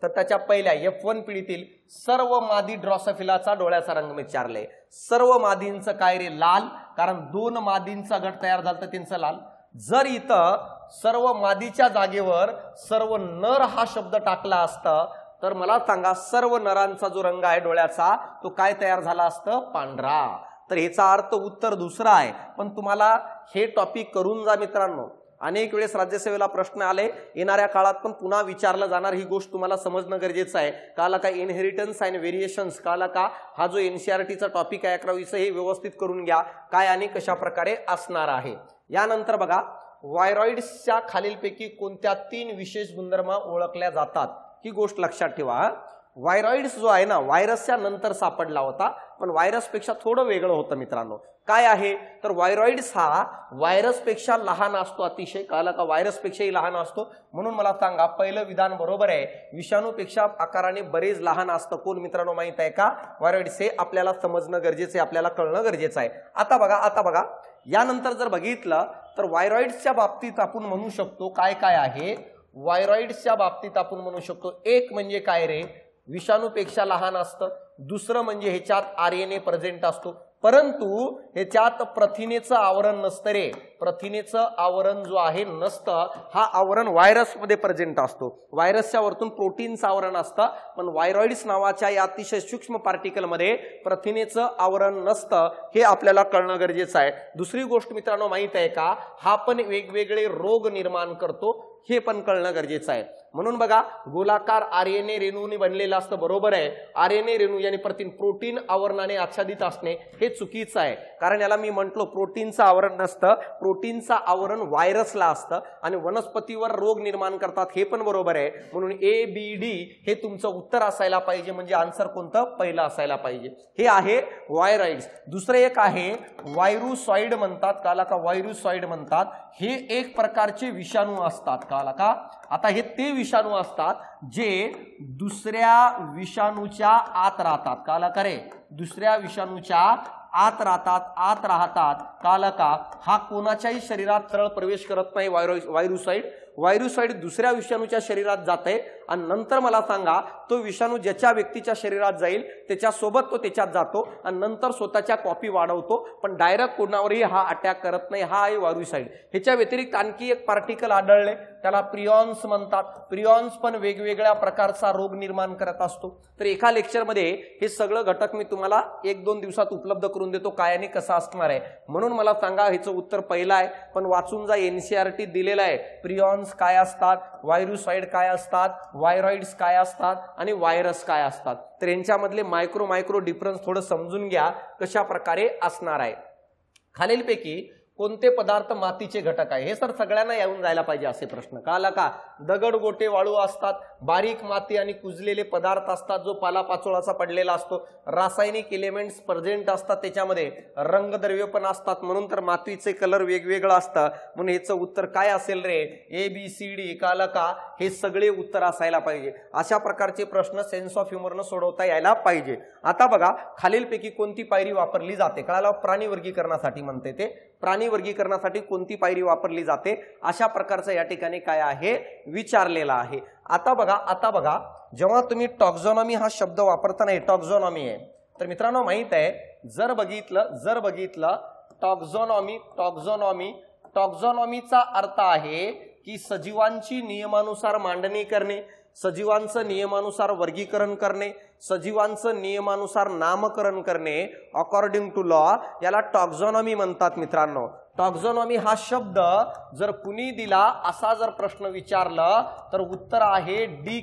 तर त्याच्या पहिल्या F1 पिढीतील सर्व मादी ड्रॉसोफिलाचा डोळ्याचा रंग विचारले. सर्व मादींचं काय रे? लाल, कारण दोन मादींचा गट तयार झाला तर त्यांचं लाल. जर इथं सर्व मादीच्या जागेवर सर्व नर हा शब्द टाकला असता तर मला सांगा सर्व नरांचा जो रंग आहे डोळ्याचा तो काय तयार झाला असतं? पांढरा. तर याचा अर्थ उत्तर दुसरा आहे. पण तुम्हाला हे टॉपिक करून जा मित्रांनो, अनेक वेळेस राज्यसेवेला प्रश्न आले, येणाऱ्या काळात पण पुन्हा विचारलं जाणार, ही गोष्ट तुम्हाला समजणं गरजेचं आहे. कळालं का? इनहेरिटन्स अँड व्हेरिएशन्स, कळालं का? हा जो एनसीईआरटीचा टॉपिक आहे 11वीचं, हे व्यवस्थित करून घ्या काय आणि कशा प्रकारे असणार आहे. यानंतर बघा, व्हायरॉइड्सच्या खालीलपैकी कोणत्या 3 विशेष गुणधर्म ओळखल्या जातात, ही गोष्ट लक्षात ठेवा. व्हायरॉइड्स जो आहे ना, व्हायरसच्या नंतर सापडला होता, पण व्हायरसपेक्षा थोडं वेगळं होतं मित्रांनो. काय आहे तर व्हायरॉइड्स हा व्हायरसपेक्षा लहान असतो अतिशय. कळलं का? व्हायरसपेक्षाही लहान असतो. म्हणून मला सांगा, पहिलं विधान बरोबर आहे, विषाणूपेक्षा आकाराने बरेच लहान असतं. कोण मित्रांनो माहित आहे का? व्हायरॉइड्स. हे आपल्याला समजणं गरजेचं आहे, आपल्याला कळणं गरजेचं आहे. आता बघा यानंतर जर बघितलं तर व्हायरॉइड्सच्या बाबतीत आपण म्हणू शकतो काय काय आहे. व्हायरॉइड्सच्या बाबतीत आपण म्हणू शकतो, एक म्हणजे काय रे, विषाणूपेक्षा लहान असतं. दुसरं म्हणजे ह्याच्यात आरएनए प्रेझेंट असतो, परंतु ह्याच्यात प्रथिनेचं आवरण नसतं रे. प्रथिनेचं आवरण जो आहे नसतं, हा आवरण व्हायरसमध्ये प्रेझेंट असतो. व्हायरसच्या वरतून प्रोटीनचं आवरण असतं, पण व्हायरॉइड्स नावाच्या या अतिशय सूक्ष्म पार्टिकलमध्ये प्रथिनेचं आवरण नसतं. हे आपल्याला कळणं गरजेचं आहे. दुसरी गोष्ट मित्रांनो माहित आहे का, हा पण वेगवेगळे रोग निर्माण करतो, हे पण कळणं गरजेचं आहे. म्हणून बघा, गोलाकार आरएनए रेणूने बनलेलं असतं, बरोबर आहे. आरएनए रेणू यानी प्रथिन प्रोटीन आवरणाने आच्छादित असणे हे चुकीचं आहे. कारण याला मी म्हटलो प्रोटीनचं आवरण नसतं, प्रोटीनचं आवरण व्हायरसला असतं आणि वनस्पतीवर रोग निर्माण करतात, हे पण बरोबर आहे. म्हणून ABD हे तुमचं उत्तर असायला पाहिजे, म्हणजे आन्सर कोणतं? पहिलं असायला पाहिजे. हे आहे व्हायरॉइड्स. दुसरं एक आहे व्हायरुसॉइड म्हणतात. काला का? व्हायरुसॉइड म्हणतात. हे एक प्रकारचे विषाणू असतात. काला का? आता हे ते विषाणू असतात जे दुसऱ्या विषाणूच्या आत राहतात. काला का रे? दुसऱ्या विषाणूच्या आत राहतात. काला का? हा कोणाच्याही शरीरात सरळ प्रवेश करत नाही. व्हायरुसॉइड दुसऱ्या विषाणूच्या शरीरात जाते आणि नंतर मला सांगा, तो विषाणू ज्याच्या व्यक्तीच्या शरीरात जाईल त्याच्यासोबत तो त्याच्यात जातो आणि नंतर स्वतःच्या कॉपी वाढवतो, पण डायरेक्ट कोणावरही हा अटॅक करत नाही. हा आहे व्हायरुसॉइड. ह्याच्या व्यतिरिक्त आणखी एक पार्टिकल आढळले, त्याला प्रिऑन्स म्हणतात. प्रिऑन्स पण वेगवेगळ्या प्रकारचा रोग निर्माण करत असतो. तर एका लेक्चरमध्ये हे सगळं घटक मी तुम्हाला 1-2 दिवसात उपलब्ध करून देतो, काय आणि कसं असणार आहे. म्हणून मला सांगा, ह्याचं उत्तर पहिलं आहे, पण वाचून जा, एनसीईआरटी दिलेलं आहे. प्रिऑन्स काय असतात, व्हायरुसॉइड काय असतात, व्हायरॉइड्स काय असतात आणि व्हायरस काय असतात. तर यांच्यामधले मायक्रो डिफरन्स थोडं समजून घ्या कशा प्रकारे असणार आहे. खालीलपैकी कोणते पदार्थ मातीचे घटक आहे? हे सर सगळ्यांना येऊन जायला पाहिजे असे प्रश्न. कळलं का? दगड, गोटे, वाळू असतात, बारीक माती आणि कुजलेले पदार्थ असतात, जो पालापाचोळाचा पडलेला असतो. रासायनिक एलिमेंट्स प्रेझेंट असतात, त्याच्यामध्ये रंगद्रव्य पण असतात, म्हणून तर मातीचे कलर वेगवेगळं असतं. म्हणून ह्याचं उत्तर काय असेल रे? ABCD. कळलं का? हे सगळे उत्तर असायला पाहिजे. अशा प्रकारचे प्रश्न सेन्स ऑफ ह्युमरनं सोडवता यायला पाहिजे. आता बघा, खालीलपैकी कोणती पायरी वापरली जाते? कळालं? प्राणी वर्गीकरणासाठी म्हणते ते. प्राणी वर्गीकरणासाठी कोणती पायरी वापरली जाते? अशा प्रकारचं या ठिकाणी काय आहे विचारलेलं आहे. आता बघा, जेव्हा तुम्ही टॉक्झॉनॉमी हा शब्द वापरताना, टॉक्झॉनॉमी आहे, तर मित्रांनो माहित आहे, जर बघितलं टॉक्झॉनॉमीचा अर्थ आहे की सजीवांची नियमानुसार मांडणी करणे, सजीवांचं नियमानुसार वर्गीकरण करणे, सजीवांचं नियमानुसार नामकरण करणे, अकॉर्डिंग टू लॉ, याला टॉक्झॉनॉमी म्हणतात. मित्रांनो, टॉक्झॉनॉमी हा शब्द जर कुणी दिला असा जर प्रश्न विचारला तर उत्तर आहे डी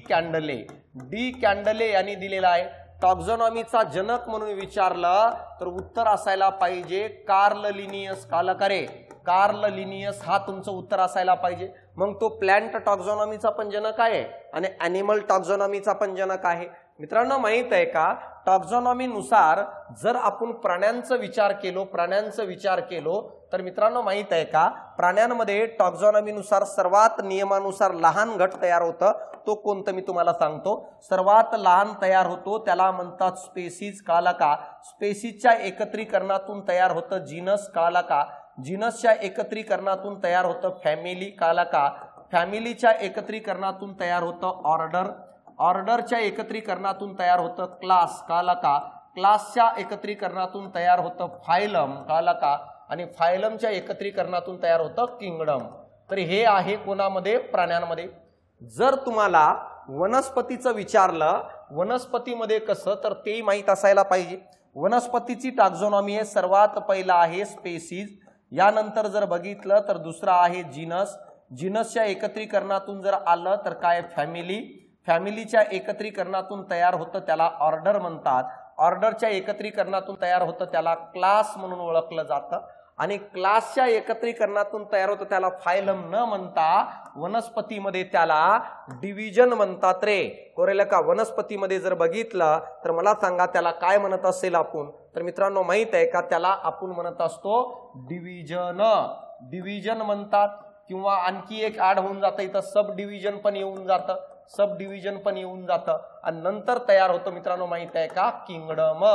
कॅन्डले यांनी दिलेला आहे. टॉक्झॉनॉमीचा जनक म्हणून विचारलं तर उत्तर असायला पाहिजे कार्ल लिनियस. काल करे? कार्ल लिनियस हा तुमचं उत्तर असायला पाहिजे. मग तो प्लॅन्ट टॉक्झॉनॉमीचा पण जनक आहे आणि ॲनिमल टॉक्झॉनॉमीचा पण जनक आहे. मित्रांनो माहित आहे का, टॉक्झॉनॉमीनुसार जर आपण प्राण्यांचा विचार केलो तर मित्रांनो माहित आहे का, प्राण्यांमध्ये टॉक्झॉनॉमीनुसार सर्वात नियमानुसार लहान गट तयार होतं. तो कोणतं मी तुम्हाला सांगतो. सर्वात लहान तयार होतो त्याला म्हणतात स्पेसीज. काला का? स्पेसीजच्या एकत्रीकरणातून तयार होतं जीनस. काला का? जीनसच्या एकत्रीकरणातून तयार होतं फॅमिली. काला का? फॅमिलीच्या एकत्रीकरणातून तयार होतं ऑर्डर. ऑर्डरच्या एकत्रीकरणातून तयार होतं क्लास. काला का? क्लासच्या एकत्रीकरणातून तयार होतं फायलम. काला का? आणि फायलमच्या एकत्रीकरणातून तयार होतं किंगडम. तर हे आहे कोणामध्ये? प्राण्यांमध्ये. जर तुम्हाला वनस्पतीचं विचारलं, वनस्पतीमध्ये कसं, तर तेही माहीत असायला पाहिजे. वनस्पतीची टॉक्झॉनॉमी आहे, सर्वात पहिला आहे स्पेसीज, यानंतर जर बघितलं तर दुसरा आहे जीनस, जिनसच्या एकत्रीकरणातून जर आलं तर काय फॅमिली, फॅमिलीच्या एकत्रीकरणातून तयार होतं त्याला ऑर्डर म्हणतात, ऑर्डरच्या एकत्रीकरणातून तयार होतं त्याला क्लास म्हणून ओळखलं जातं आणि क्लासच्या एकत्रीकरणातून तयार होतं त्याला फायलम न म्हणता वनस्पतीमध्ये त्याला डिव्हिजन म्हणतात रे. कोरेल का? वनस्पतीमध्ये जर बघितलं तर मला सांगा त्याला काय म्हणत असेल आपण? तर मित्रांनो माहित आहे का त्याला आपण म्हणत असतो डिव्हिजन, डिव्हिजन म्हणतात किंवा आणखी एक ऍड होऊन जातं इथं सब डिव्हिजन पण येऊन जातं, सब डिव्हिजन पण येऊन जातं आणि नंतर तयार होतं मित्रांनो माहित आहे का किंगडम.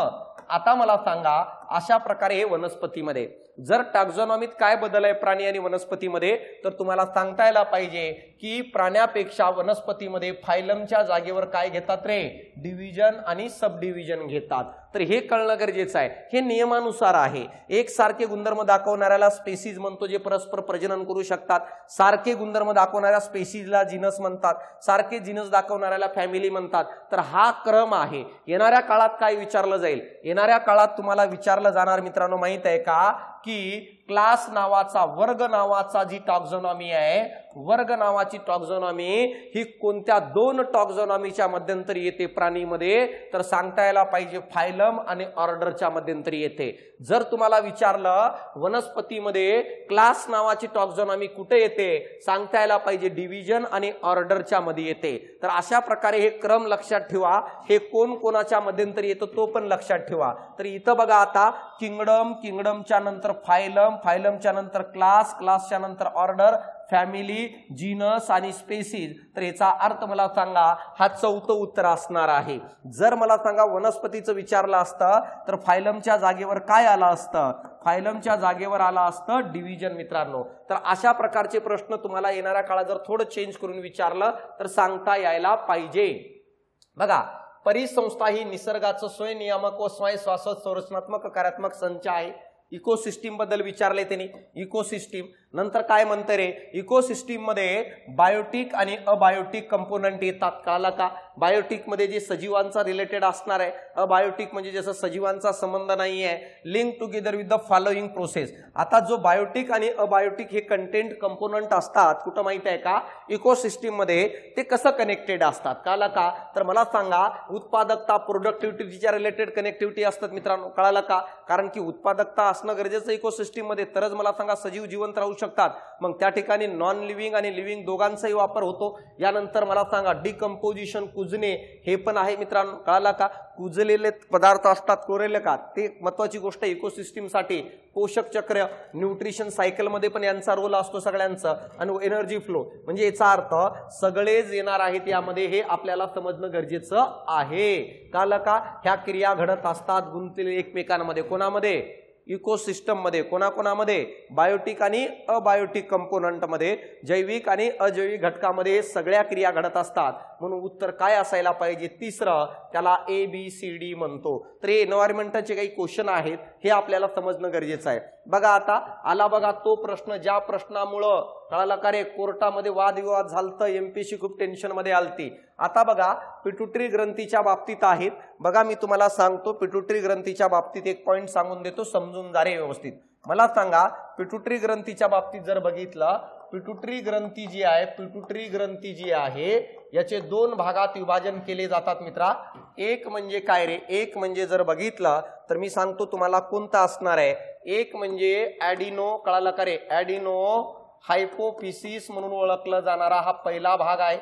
आता मला सांगा अशा प्रकारे हे वनस्पतीमध्ये जर टॅक्झॉनॉमीत काय बदल आहे प्राणी आणि वनस्पतीमध्ये तर तुम्हाला सांगता यायला पाहिजे की प्राण्यापेक्षा वनस्पतीमध्ये फायलमच्या जागेवर काय घेतात रे? डिव्हिजन आणि सब डिव्हिजन घेतात. तर हे कळणं गरजेचं आहे. हे नियमानुसार आहे. एकसारखे गुणधर्म दाखवणाऱ्याला स्पेसीज म्हणतो जे परस्पर प्रजनन करू शकतात, सारखे गुणधर्म दाखवणाऱ्या स्पेसीजला जिनस म्हणतात, सारखे जिनस दाखवणाऱ्याला फॅमिली म्हणतात. तर हा क्रम आहे. येणाऱ्या काळात काय विचारलं जाईल? येणाऱ्या काळात तुम्हाला विचारलं जाणार मित्रांनो माहित आहे का की क्लास नावाचा, वर्ग नावाचा जी टॅक्झॉनॉमी आहे, वर्ग नावाची टॅक्झॉनॉमी ही कोणत्या दोन टॅक्झॉनॉमीच्या मध्यंतरी येते प्राणीमध्ये? तर सांगता यायला पाहिजे फायलम आणि ऑर्डरच्या मध्यंतरी येते. जर तुम्हाला विचारलं वनस्पतीमध्ये क्लास नावाची टॅक्झॉनॉमी कुठे येते, सांगता यायला पाहिजे डिव्हिजन आणि ऑर्डरच्या मध्ये येते. तर अशा प्रकारे हे क्रम लक्षात ठेवा. हे कोण कोणाच्या मध्यंतरी येतं तो पण लक्षात ठेवा. तर इथं बघा आता किंगडम, किंगडमच्या नंतर फायलम, फायलमच्या नंतर क्लास, क्लासच्या नंतर ऑर्डर, फॅमिली, जीनस आणि स्पेसीज. तर याचा अर्थ मला सांगा हा चौथं उत्तर असणार आहे. जर मला सांगा वनस्पतीचं विचारलं असतं तर फायलमच्या जागेवर काय आलं असतं? फायलमच्या जागेवर आलं असतं डिव्हिजन मित्रांनो. तर अशा प्रकारचे प्रश्न तुम्हाला येणाऱ्या काळात जर थोडं चेंज करून विचारलं तर सांगता यायला पाहिजे. बघा परिसंस्था ही निसर्गाचं स्वयंनियामक व स्वयंशासित संरचनात्मक कार्यात्मक संच आहे. इकोसिस्टीम बद्दल विचारले त्यांनी. इकोसिस्टीम नंतर काय म्हणते रे? इकोसिस्टीम मध्ये बायोटिक आणि अबायोटिक कंपोनंट येतात. कळलं का? बायोटिक मध्ये जे सजीवांचा रिलेटेड असणार आहे, अबायोटिक म्हणजे जसं सजीवांचा संबंध नाही आहे, link together with the following process. आता जो बायोटिक आणि अबायोटिक हे कंटेंट कंपोनंट असतात कुठं माहिती आहे का? इकोसिस्टीम मध्ये. ते कसं कनेक्टेड असतात कळलं का? तर मला सांगा उत्पादकता, प्रोडक्टिव्हिटीच्या रिलेटेड कनेक्टिव्हिटी असतात मित्रांनो. कळलं का? कारण की उत्पादकता असणं गरजेचं इकोसिस्टीम मध्ये, तरच मला सांगा सजीव जिवंत राहू शकतात. मग त्या ठिकाणी नॉन लिव्हिंग आणि लिव्हिंग दोघांचाही वापर होतो. यानंतर मला सांगा डिकम्पोजिशन, कुजणे हे पण आहे मित्रांनो. कळलं का? कुजलेले पदार्थ असतात कोरेले का, ते महत्वाची गोष्ट इकोसिस्टीम साठी. पोषक चक्र, न्यूट्रिशन सायकल मध्ये पण यांचा रोल असतो सगळ्यांचा. आणि एनर्जी फ्लो म्हणजे याचा अर्थ सगळेच येणार आहेत यामध्ये, हे आपल्याला समजणं गरजेचं आहे. कळलं का? ह्या क्रिया घडत असतात गुंतलेले एकमेकांमध्ये. कोणामध्ये? इकोसिस्टम मध्ये. कोणाकोणामध्ये? बायोटिक आणि अबायोटिक कंपोनंट मध्ये, जैविक आणि अजैविक घटकामध्ये सगळ्या क्रिया घडत असतात. म्हणून उत्तर काय असायला पाहिजे? तिसरं. त्याला ABCD म्हणतो. तर हे एन्व्हायरमेंटचे काही क्वेश्चन आहेत, हे आपल्याला समजणं गरजेचं आहे. बघा आता आला बघा तो प्रश्न ज्या प्रश्नामुळं कळाला का रे कोर्टामध्ये वादविवाद झालतं, MPSC खूप टेन्शन मध्ये आलती. आता बघा पिट्युटरी ग्रंथीच्या बाबतीत आहेत. बघा मी तुम्हाला सांगतो पिट्युटरी ग्रंथीच्या बाबतीत एक पॉइंट सांगून देतो, समजून जा रे व्यवस्थित. मला सांगा पिट्युटरी ग्रंथीच्या बाबतीत जर बघितलं, पिट्युटरी ग्रंथी जी आहे, पिट्युटरी ग्रंथी जी आहे याचे दोन भागात विभाजन केले जातात मित्रा. एक म्हणजे काय रे? एक म्हणजे जर बघितलं तर मी सांगतो तुम्हाला कोणता असणार आहे. एक म्हणजे ऍडिनो, कळालं का रे? ऍडिनो हायपोफिसिस म्हणून ओळखला जाणारा हा पहिला भाग आहे.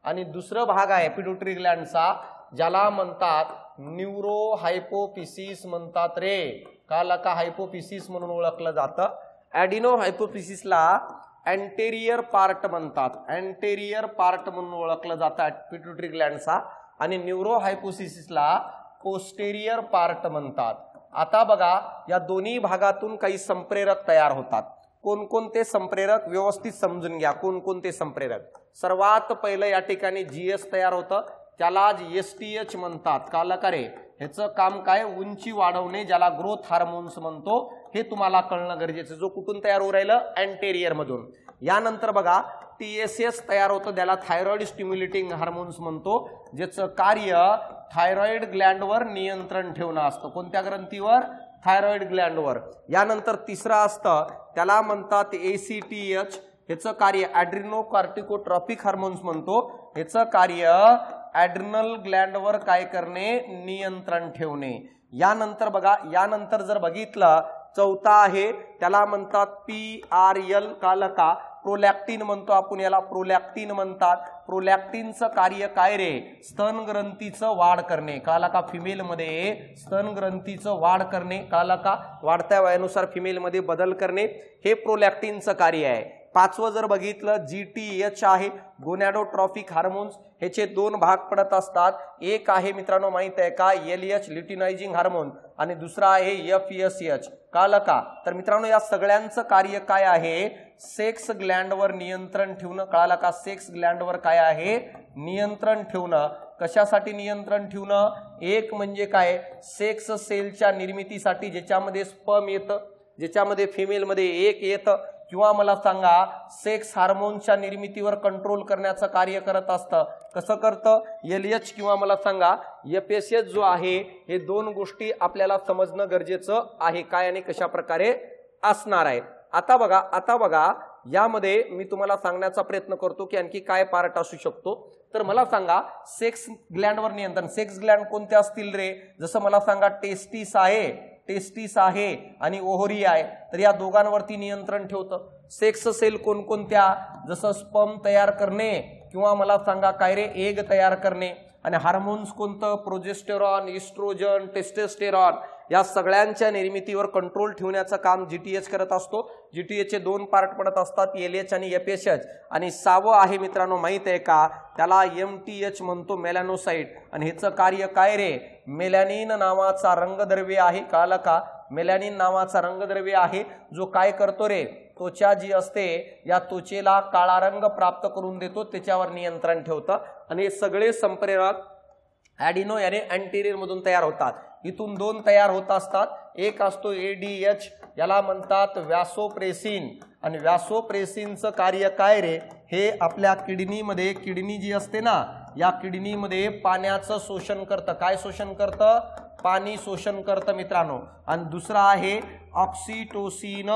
आणि दुसरा भाग आहे पिट्युटरी ग्लँडचा ज्याला म्हणतात न्यूरो हायपोफिसिस म्हणतात रे. कळालं का? हायपोफिसिस म्हणून ओळखलं जातं. ऍडिनो हायपोफिसिसला अँटेरियर पार्ट म्हणतात, अँटेरियर पार्ट म्हणून ओळखलं जातं पिट्युटरी ग्लँडचा. आणि न्यूरो हायपोफिसिसला पोस्टेरियर पार्ट म्हणतात. आता बघा या दोन्ही भागातून काही संप्रेरक तयार होतात. कोणकोणते संप्रेरक व्यवस्थित समजून घ्या. कोणकोणते संप्रेरक? सर्वात पहिलं या ठिकाणी GS तयार होतं, त्याला STH म्हणतात. कळलं का रे? ह्याचं काम काय? उंची वाढवणे, ज्याला ग्रोथ हार्मोन्स म्हणतो. हे तुम्हाला कळणं गरजेचं. जो कुठून तयार होऊ राहिलं? अँटेरियर मधून. यानंतर बघा TSS तयार होतं, त्याला थायरॉइड स्टिम्युलेटिंग हार्मोन्स म्हणतो, ज्याचं कार्य थायरॉइड ग्लँडवर नियंत्रण ठेवणं असतं. कोणत्या ग्रंथीवर? थायरॉइड ग्लँडवर. यानंतर तिसरा असतं त्याला म्हणतात ACTH. ह्याचं कार्य ॲड्रिनो कॉर्टिकोट्रॉपिक हार्मोन्स म्हणतो, ह्याचं कार्य ॲड्रिनल ग्लँडवर काय करणे, नियंत्रण ठेवणे. यानंतर बघा, यानंतर जर बघितलं चौथा आहे त्याला म्हणतात PRL, काल का प्रोलॅक्टिन म्हणतो आपण याला, प्रोलॅक्टिन म्हणतात. प्रोलॅक्टिनचं कार्य काय रे, स्तन ग्रंथीचं वाढ करणे, काला का फिमेल मध्ये स्तन ग्रंथीचं वाढ करणे, काला का वाढत्या वयानुसार फिमेल मध्ये बदल करणे, हे प्रोलॅक्टिनचं कार्य आहे. पाचवं जर बघितलं GTH आहे, गोनॅडोट्रॉफिक हार्मोन्स. ह्याचे दोन भाग पडत असतात. एक आहे मित्रांनो माहित आहे का LH ल्युटिनायझिंग हार्मोन आणि दुसरा आहे FSH, काल का. तर मित्रांनो या सगळ्यांचं कार्य काय आहे, सेक्स ग्लँडवर नियंत्रण ठेवणं, कळालं का. सेक्स ग्लँडवर काय आहे, नियंत्रण ठेवणं. कशासाठी नियंत्रण ठेवणं, एक म्हणजे काय, सेक्स सेलच्या निर्मितीसाठी, ज्याच्यामध्ये स्पर्म येतं, ज्याच्यामध्ये फिमेल मध्ये एक येतं, किंवा मला सांगा सेक्स हार्मोनच्या निर्मितीवर कंट्रोल करण्याचं कार्य करत असतं. कसं करतं, LH किंवा मला सांगा FSH जो आहे, हे दोन गोष्टी आपल्याला समजणं गरजेचं आहे, काय आणि कशा प्रकारे असणार आहे. आता बघा यामध्ये मी तुम्हाला सांगण्याचा प्रयत्न करतो की आणखी काय पार्ट असू शकतो. तर मला सांगा सेक्स ग्लँडवर नियंत्रण, सेक्स ग्लँड कोणते असतील रे, जसं मला सांगा टेस्टिस आहे आणि ओव्हरी आहे, तर या दोघांवरती नियंत्रण ठेवतं. सेक्स सेल कोणकोणत्या, जसं स्पर्म तयार करणे किंवा मला सांगा काय रे, एग तयार करणे. आणि हार्मोन्स कोणतं, प्रोजेस्टेरॉन, इस्ट्रोजन, टेस्टोस्टेरॉन, या सगळ्यांच्या निर्मितीवर कंट्रोल ठेवण्याचं काम GTH करत असतो. GTH चे दोन पार्ट पडत असतात, LH आणि FSH. आणि सहावं आहे मित्रांनो माहित आहे का, त्याला MTH म्हणतो, मेलॅनोसाइट. आणि ह्याचं कार्य काय रे, मेलॅनिन नावाचा रंगद्रव्य आहे, कळलं का. मेलॅनिन नावाचा रंगद्रव्य आहे जो काय करतो रे, त्वचा जी असते या त्वचेला काळा रंग प्राप्त करून देतो, त्याच्यावर नियंत्रण ठेवतं. आणि हे सगळे संप्रेरक ॲडिनो याने अँटेरियर मधून तयार होतात. इथून दोन तयार होत असतात, एक असतो ADH, याला म्हणतात व्यासोप्रेसिन. आणि व्यासोप्रेसिनचं कार्य काय रे, हे आपल्या किडनीमध्ये, किडनी जी असते ना, या किडनीमध्ये पाण्याचं शोषण करतं. काय शोषण करतं, पाणी शोषण करतं मित्रांनो. आणि दुसरा आहे ऑक्सिटोसिन.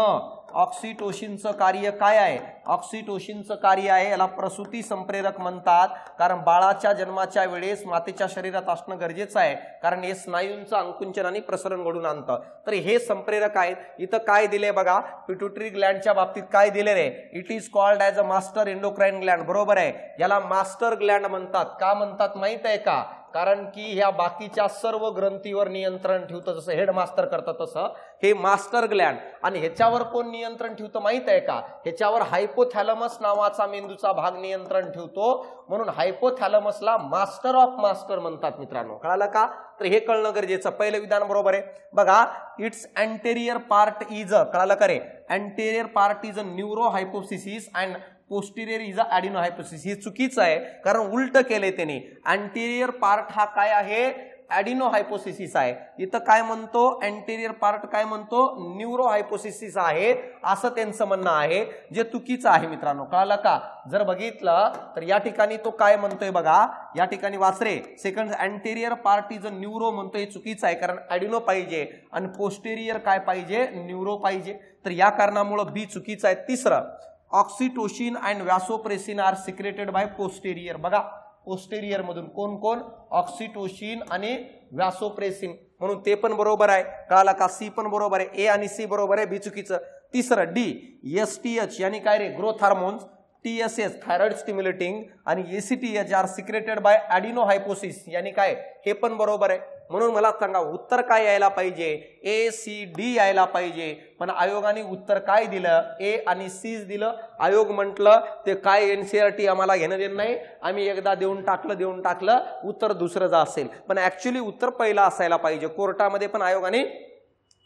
ऑक्सिटोसिनचं कार्य काय आहे, ऑक्सिटोसिनचं कार्य आहे, याला प्रसूती संप्रेरक म्हणतात. कारण बाळाच्या जन्माच्या वेळेस मातेच्या शरीरात असणं गरजेचं आहे, कारण हे स्नायूंचं अंकुंचन आणि प्रसरण घडून आणतं. तर हे संप्रेरक आहेत. इथं काय दिले बघा, पिट्युटरी ग्लँडच्या बाबतीत काय दिले रे, it is called as a master endocrine gland. बरोबर आहे, याला मास्टर ग्लँड म्हणतात. का म्हणतात माहित आहे का, कारण की ह्या बाकीच्या सर्व ग्रंथीवर नियंत्रण ठेवतं, जसं हेडमास्टर करतं तसं हे मास्टर ग्लँड. आणि ह्याच्यावर कोण नियंत्रण ठेवतं माहित आहे का, ह्याच्यावर हायपोथॅलमस नावाचा मेंदूचा भाग नियंत्रण ठेवतो. म्हणून हायपोथॅलमसला मास्टर ऑफ मास्टर म्हणतात मित्रांनो, कळालं का. तर हे कळणं गरजेचं. पहिलं विधान बरोबर आहे बघा, इट्स अँटेरियर पार्ट इज, कळालं का रे, anterior part is a neuro hypophysis and posterior is a adeno hypophysis. हे चुकीचं आहे, कारण उलट केलंय त्यांनी. अँटेरियर पार्ट हा काय आहे, ॲडिनो हायपोसिस आहे. इथं काय म्हणतो, अँटेरियर पार्ट काय म्हणतो, न्यूरो हायपोसिस आहे, असं त्यांचं म्हणणं आहे, जे चुकीचं आहे मित्रांनो, कळालं का. जर बघितलं तर या ठिकाणी तो काय म्हणतोय बघा, या ठिकाणी वाचरे second, anterior part is a neuro म्हणतो, हे चुकीचं आहे, कारण ॲडिनो पाहिजे आणि पोस्टेरियर काय पाहिजे, न्यूरो पाहिजे. तर या कारणामुळे बी चुकीचं आहे. तिसरं, oxytocin and vasopressin are secreted by posterior. बघा पोस्टेरियर मधून कोण कोण, ऑक्सिटोसिन आणि व्यासोप्रेसिन, म्हणून ते पण बरोबर आहे, कळाला का. सी पण बरोबर आहे, ए आणि सी बरोबर आहे, बी चुकीचं. तिसरं डी, STH यानी काय रे, growth hormones, TSH thyroid stimulating आणि ACTH are secreted by adeno hypophysis, यानी काय, हे पण बरोबर आहे. म्हणून मला सांगा उत्तर काय यायला पाहिजे, ACD यायला पाहिजे. पण आयोगाने उत्तर काय दिलं, ए आणि सी दिलं. आयोग म्हटलं ते काय NCERT आम्हाला घेणं देणं नाही, आम्ही एकदा देऊन टाकलं उत्तर दुसरं असेल. पण ऍक्च्युली उत्तर पहिलं असायला पाहिजे. कोर्टामध्ये पण आयोगाने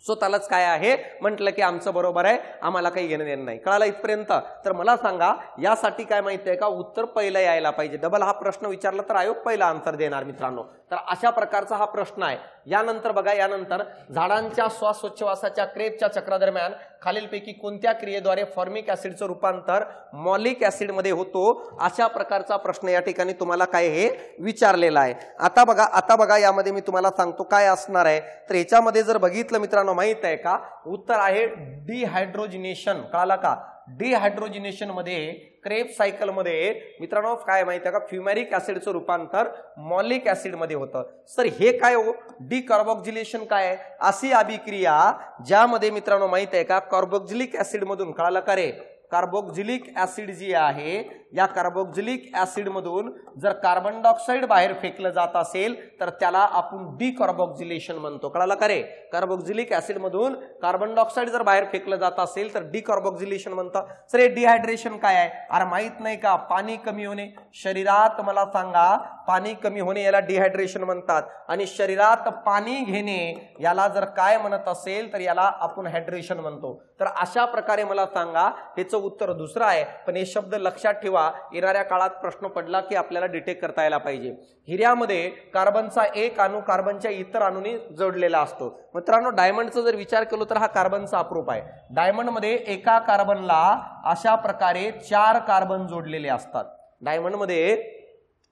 स्वतःलाच काय आहे म्हटलं की आमचं बरोबर आहे, आम्हाला काही घेणं देणं नाही. कळालं इथपर्यंत. तर मला सांगा यासाठी काय माहिती आहे का, उत्तर पहिलं यायला पाहिजे. डबल हा प्रश्न विचारला तर आयोग पहिला आन्सर देणार मित्रांनो. तर अशा प्रकारचा हा प्रश्न आहे. यानंतर बघा, यानंतर झाडांच्या श्वासोच्छवासाच्या क्रेबच्या चक्रादरम्यान खालीलपैकी कोणत्या क्रियेद्वारे फॉर्मिक ऍसिडचं रूपांतर मॉलिक ऍसिड मध्ये होतो, अशा प्रकारचा प्रश्न या ठिकाणी तुम्हाला काय हे विचारलेला आहे. आता बघा यामध्ये मी तुम्हाला सांगतो काय असणार आहे. तर याच्यामध्ये जर बघितलं मित्रांनो माहित आहे का, उत्तर आहे डिहायड्रोजिनेशन. कळाला का, डिहायड्रोजिनेशन मध्ये क्रेब्स सायकल मध्ये मित्रांनो काय माहिती आहे का, फ्युमॅरिक ऍसिडचं रूपांतर मॉलिक ऍसिड मध्ये होतं. सर हे काय हो, डिकार्बोक्सिलेशन काय आहे, अशी अभिक्रिया ज्यामध्ये मित्रांनो माहित आहे का कार्बोक्सिलिक ऍसिड मधून, कळालं का रे, कार्बोक्सिलिक ऍसिड जी आहे या कार्बोक्सिलिक ऍसिड मधून जर कार्बन डायऑक्साइड बाहेर फेकलं जात असेल तर त्याला आपण डिकार्बोक्सिलेशन म्हणतो. कळालं का रे, कार्बोक्सिलिक ऍसिड मधून कार्बन डायऑक्साइड जर बाहेर फेकलं जात असेल तर डिकार्बोक्सिलेशन म्हणतात. सर हे डिहायड्रेशन काय आहे, अरे माहित नाही का, पाणी कमी होणे शरीरात, मला सांगा पाणी कमी होणे याला डिहायड्रेशन म्हणतात. आणि शरीरात पाणी घेणे याला जर काय म्हणत असेल तर याला आपण हायड्रेशन म्हणतो. तर अशा प्रकारे मला सांगा याचं उत्तर दुसरं आहे. पण हे शब्द लक्षात ठेवा, येणाऱ्या काळात प्रश्न पडला की आपल्याला डिटेक्ट करता यायला पाहिजे. हिऱ्यामध्ये कार्बनचा एक अणू कार्बनच्या इतर अणूंनी जोडलेला असतो. मित्रांनो डायमंडचा जर विचार केलो तर हा कार्बनचा अप्रूप आहे. डायमंड मध्ये एका कार्बनला अशा प्रकारे 4 कार्बन जोडलेले असतात. डायमंड मध्ये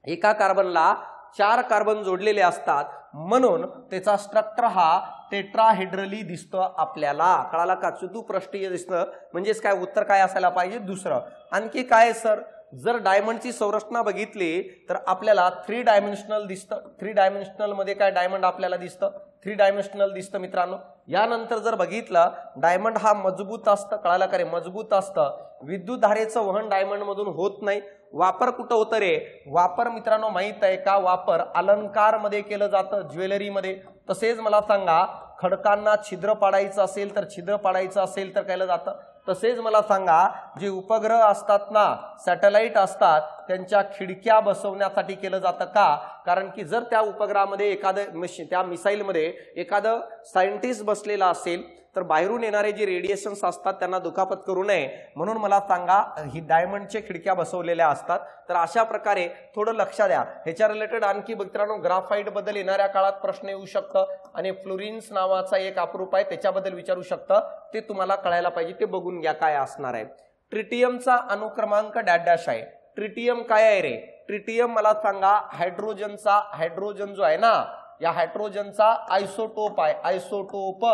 एका कार्बनला 4 कार्बन जोडलेले असतात, म्हणून त्याचा स्ट्रक्चर हा टेट्राहेड्रली दिसतं आपल्याला. कळाला का, चतुःपृष्ठीय दिसतं. म्हणजेच काय उत्तर काय असायला पाहिजे दुसरं. आणखी काय सर, जर डायमंडची संरचना बघितली तर आपल्याला 3 डायमेन्शनल दिसतं. 3 डायमेन्शनल मध्ये काय डायमंड आपल्याला दिसतं, 3 डायमेन्शनल दिसतं मित्रांनो. यानंतर जर बघितलं डायमंड हा मजबूत असतं. कळाला का रे, मजबूत असतं. विद्युत धारेचं वहन डायमंड मधून होत नाही. वापर कुठं होतं रे, वापर मित्रांनो माहित आहे का, वापर अलंकार मध्ये केलं जातं, ज्वेलरी मध्ये. तसेच मला सांगा खडकांना छिद्र पाडायचं असेल तर, छिद्र पाडायचं असेल तर केलं जातं. तसेच मला सांगा जे उपग्रह असतात ना, सॅटेलाइट असतात, त्यांच्या खिडक्या बसवण्यासाठी केलं जातं. का, कारण की जर त्या उपग्रहामध्ये एखादं त्या मिसाईलमध्ये एखादं सायंटिस्ट बसलेला असेल तर बाहेरून येणारे जे रेडिएशन्स असतात त्यांना दुखापत करू नये म्हणून मला सांगा ही डायमंडचे खिडक्या बसवलेल्या असतात. तर अशा प्रकारे थोडं लक्ष द्या. ह्याच्या रिलेटेड आणखी मित्रांनो ग्राफाइट बद्दल येणाऱ्या काळात प्रश्न येऊ शकतं. आणि फ्लोरिन्स नावाचा एक अप्रूप आहे त्याच्याबद्दल विचारू शकतं, ते तुम्हाला कळायला पाहिजे, ते बघून घ्या काय असणार आहे. ट्रिटियमचा अणुक्रमांक डॅश आहे. ट्रिटियम काय आहे रे, ट्रिटियम मला सांगा हायड्रोजन जो आहे ना, या हायड्रोजनचा आयसोटोप आहे. आयसोटोप,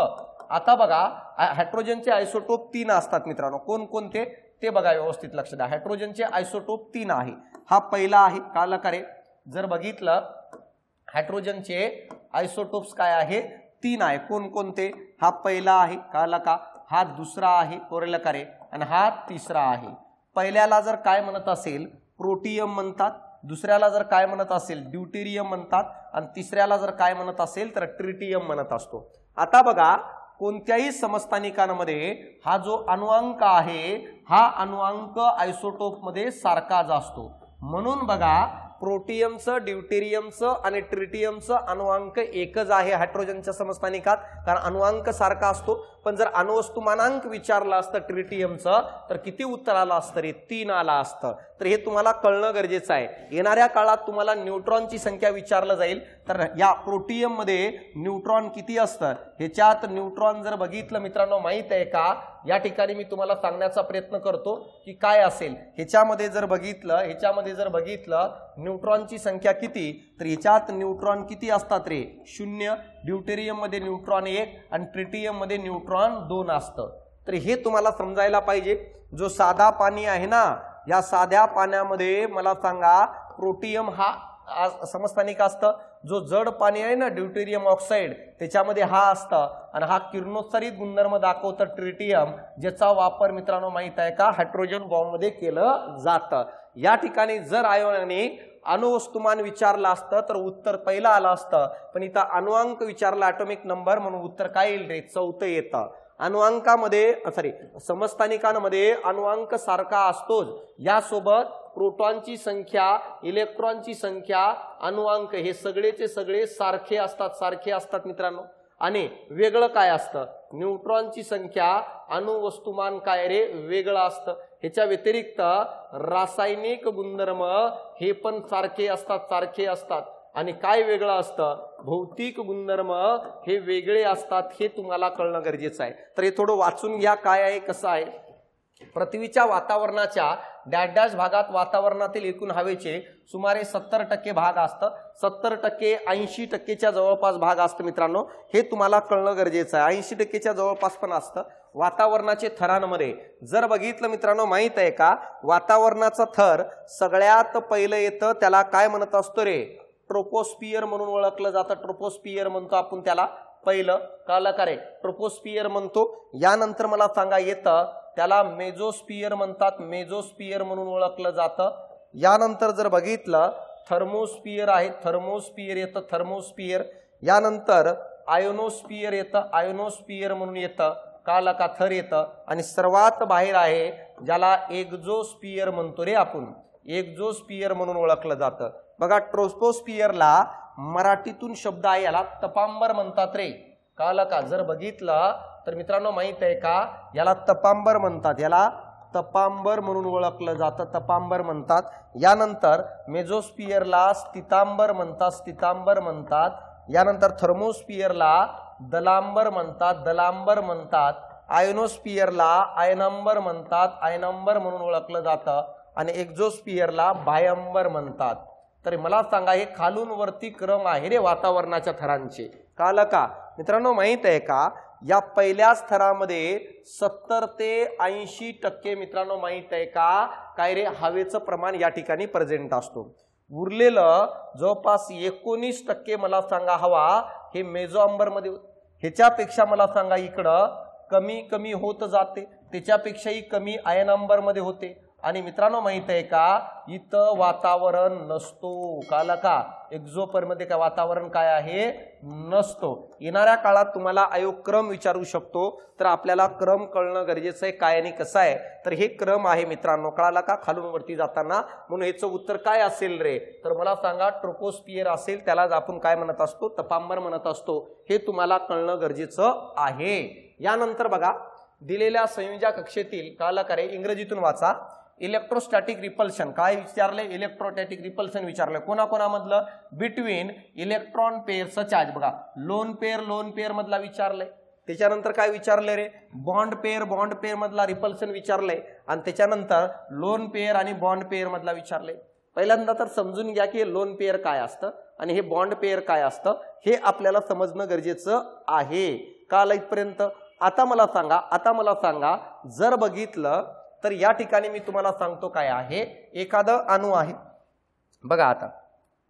आता बघा हायड्रोजनचे आयसोटोप 3 असतात मित्रांनो. कोणकोणते ते बघा, व्यवस्थित लक्ष द्या. हायड्रोजनचे आयसोटोप 3 आहे. हा पहिला आहे. कळलं का रे, जर बघितलं हायड्रोजनचे आयसोटोप्स काय आहे 3 आहे. कोणकोणते, हा पहिला आहे. कळलं का, हा दुसरा आहे. कोरलं का रे, आणि हा तिसरा आहे. पहिल्याला जर काय म्हणत असेल प्रोटियम म्हणतात, दुसऱ्याला जर काय म्हणत असेल ड्यूटेरियम म्हणतात, आणि तिसऱ्याला जर काय म्हणत असेल तर ट्रिटियम म्हणत असतो. आता बघा कोणत्याही समस्थानिकांमध्ये हा जो अणुअंक आहे हा अणुअंक आयसोटोप मध्ये सारखाच असतो. म्हणून बघा प्रोटियमचं, ड्यूटेरियमचं आणि ट्रिटियमचं अणुअंक एकच आहे हायड्रोजनच्या समस्थानिकात, कारण अणुअंक सारखा असतो. पण जर अणुवस्तुमानांक विचारला असतं ट्रिटियमचं तर किती उत्तर आलं असतं रे, 3 आला असतं. तर हे तुम्हाला कळणं गरजेचं आहे. येणाऱ्या काळात तुम्हाला न्यूट्रॉनची संख्या विचारलं जाईल तर या प्रोटियम मध्ये न्यूट्रॉन किती असतं, ह्याच्यात न्यूट्रॉन जर बघितलं मित्रांनो माहित आहे का, या ठिकाणी मी तुम्हाला सांगण्याचा प्रयत्न करतो की काय असेल. ह्याच्यामध्ये जर बघितलं न्यूट्रॉनची संख्या किती, तर ह्याच्यात न्यूट्रॉन किती असतात रे, 0. ड्यूटेरियम मध्ये न्यूट्रॉन 1 आणि ट्रिटियम मध्ये न्यूट्रॉन 2 असतं. तर हे तुम्हाला समजायला पाहिजे. जो साधा पाणी आहे ना, या साध्या पाण्यामध्ये मला सांगा प्रोटियम हा समस्थानिक असतं. जो जड पाणी आहे ना ड्यूटेरियम ऑक्साईड त्याच्यामध्ये हा असतं, आणि हा किरणोत्सर्जित गुणधर्म दाखवतं ट्रिटियम, ज्याचा वापर मित्रांनो माहित आहे का हायड्रोजन बॉम्ब मध्ये केलं जातं. या ठिकाणी जर आयोनाने अणुवस्तुमान विचारलं असतं तर उत्तर पहिलं आलं असतं, पण इथं अणुअंक विचारला ॲटॉमिक नंबर म्हणून उत्तर काय येईल रे, 4 येतं. अणुअंकामध्ये समस्थानिकांमध्ये अणुअंक सारखा असतोच. यासोबत प्रोटॉनची संख्या, इलेक्ट्रॉनची संख्या, अणुअंक हे सगळेचे सगळे सारखे असतात मित्रांनो. आणि वेगळं काय असतं, न्यूट्रॉनची संख्या, अणुवस्तुमान काय रे वेगळं असतं. ह्याच्या व्यतिरिक्त रासायनिक गुणधर्म हे पण सारखे असतात. आणि काय वेगळं असतं, भौतिक गुणधर्म हे वेगळे असतात. हे तुम्हाला कळणं गरजेचं आहे. तर हे थोडं वाचून घ्या काय आहे कसं आहे. पृथ्वीच्या वातावरणाच्या डॅश डॅश भागात वातावरणातील एकूण हवेचे सुमारे 70% भाग असतं, 70% 80%च्या जवळपास भाग असतं मित्रांनो, हे तुम्हाला कळणं गरजेचं आहे. 80%च्या जवळपास पण असतं. वातावरणाचे थरांमध्ये जर बघितलं मित्रांनो, माहित आहे का वातावरणाचा थर सगळ्यात पहिलं येतं त्याला काय म्हणत असतो रे, ट्रोपोस्फियर म्हणून ओळखलं जातं. ट्रोपोस्फियर म्हणतो आपण त्याला पहिलं, कळलं का रे, ट्रोपोस्फियर म्हणतो. यानंतर मला सांगा येतं त्याला मेझोस्फियर म्हणतात, मेझोस्फियर म्हणून ओळखलं जातं. यानंतर जर बघितलं थर्मोस्फियर आहे, थर्मोस्फियर येतं, थर्मोस्फियर. यानंतर आयोनोस्फियर येतं, आयोनोस्फियर म्हणून येतं, कळलं का, थर येतं. आणि सर्वात बाहेर आहे ज्याला एक्झोस्फियर म्हणतो रे आपण, एक्झोस्फियर म्हणून ओळखलं जातं. बघा ट्रोपोस्फियरला मराठीतून शब्द आहे याला तपांबर म्हणतात रे, कळलं का. जर बघितलं तर मित्रांनो माहित आहे का याला तपांबर म्हणतात, याला तपांबर म्हणून ओळखलं जातं, तपांबर म्हणतात. यानंतर मेझोस्फियरला स्थितांबर म्हणतात, स्थितांबर म्हणतात. यानंतर थर्मोस्फियरला दलांबर म्हणतात, दलांबर म्हणतात. आयनोस्फियरला आयनांबर म्हणतात, आयनांबर म्हणून ओळखलं जातं. आणि एक्झोस्फियरला बायंबर म्हणतात. तर मला सांगा हे खालून वरती क्रम आहे रे वातावरणाच्या थरांचे, कळलं का मित्रांनो. माहित आहे का या पहिल्याच थरामध्ये 70 ते 80% मित्रांनो माहित आहे का काय रे हवेचं प्रमाण या ठिकाणी प्रेझेंट असतो. उरलेलं जवळपास 19% मला सांगा हवा हे मेझोअंबर मध्ये, ह्याच्यापेक्षा मला सांगा इकडं कमी कमी होत जाते, त्याच्यापेक्षाही कमी आयनांबर मध्ये होते. आणि मित्रांनो माहित आहे का इथं वातावरण नसतो, कळलं का. एक्झोपर मध्ये काय वातावरण काय आहे, नसतो. येणाऱ्या काळात तुम्हाला आयोग क्रम विचारू शकतो, तर आपल्याला क्रम कळणं गरजेचं आहे काय आणि कसं आहे. तर हे क्रम आहे मित्रांनो, कळाला का खालून वरती जाताना. म्हणून याचं उत्तर काय असेल रे, तर मला सांगा ट्रोपोस्फियर असेल, त्याला आपण काय म्हणत असतो, तपांबर म्हणत असतो. हे तुम्हाला कळणं गरजेचं आहे. यानंतर बघा दिलेल्या संयोजा कक्षेतील, कळलं का रे, इंग्रजीतून वाचा. इलेक्ट्रोस्टॅटिक रिपल्शन काय विचारले, इलेक्ट्रोस्टॅटिक रिपल्शन विचारले कोणाकोणामधलं, बिटवीन इलेक्ट्रॉन पेअर्स चार्ज. बघा लोन पेअर मधला विचारले. त्याच्यानंतर काय विचारले रे, बॉन्ड पेअर मधला रिपल्शन विचारले. आणि त्याच्यानंतर लोन पेअर आणि बॉन्ड पेअर मधला विचारले. पहिल्यांदा तर समजून घ्या की लोन पेअर काय असतं आणि हे बॉन्ड पेअर काय असतं, हे आपल्याला समजणं गरजेचं आहे. काल इथपर्यंत. आता मला सांगा जर बघितलं तर या ठिकाणी मी तुम्हाला सांगतो काय आहे, एखादं अणू आहे. बघा आता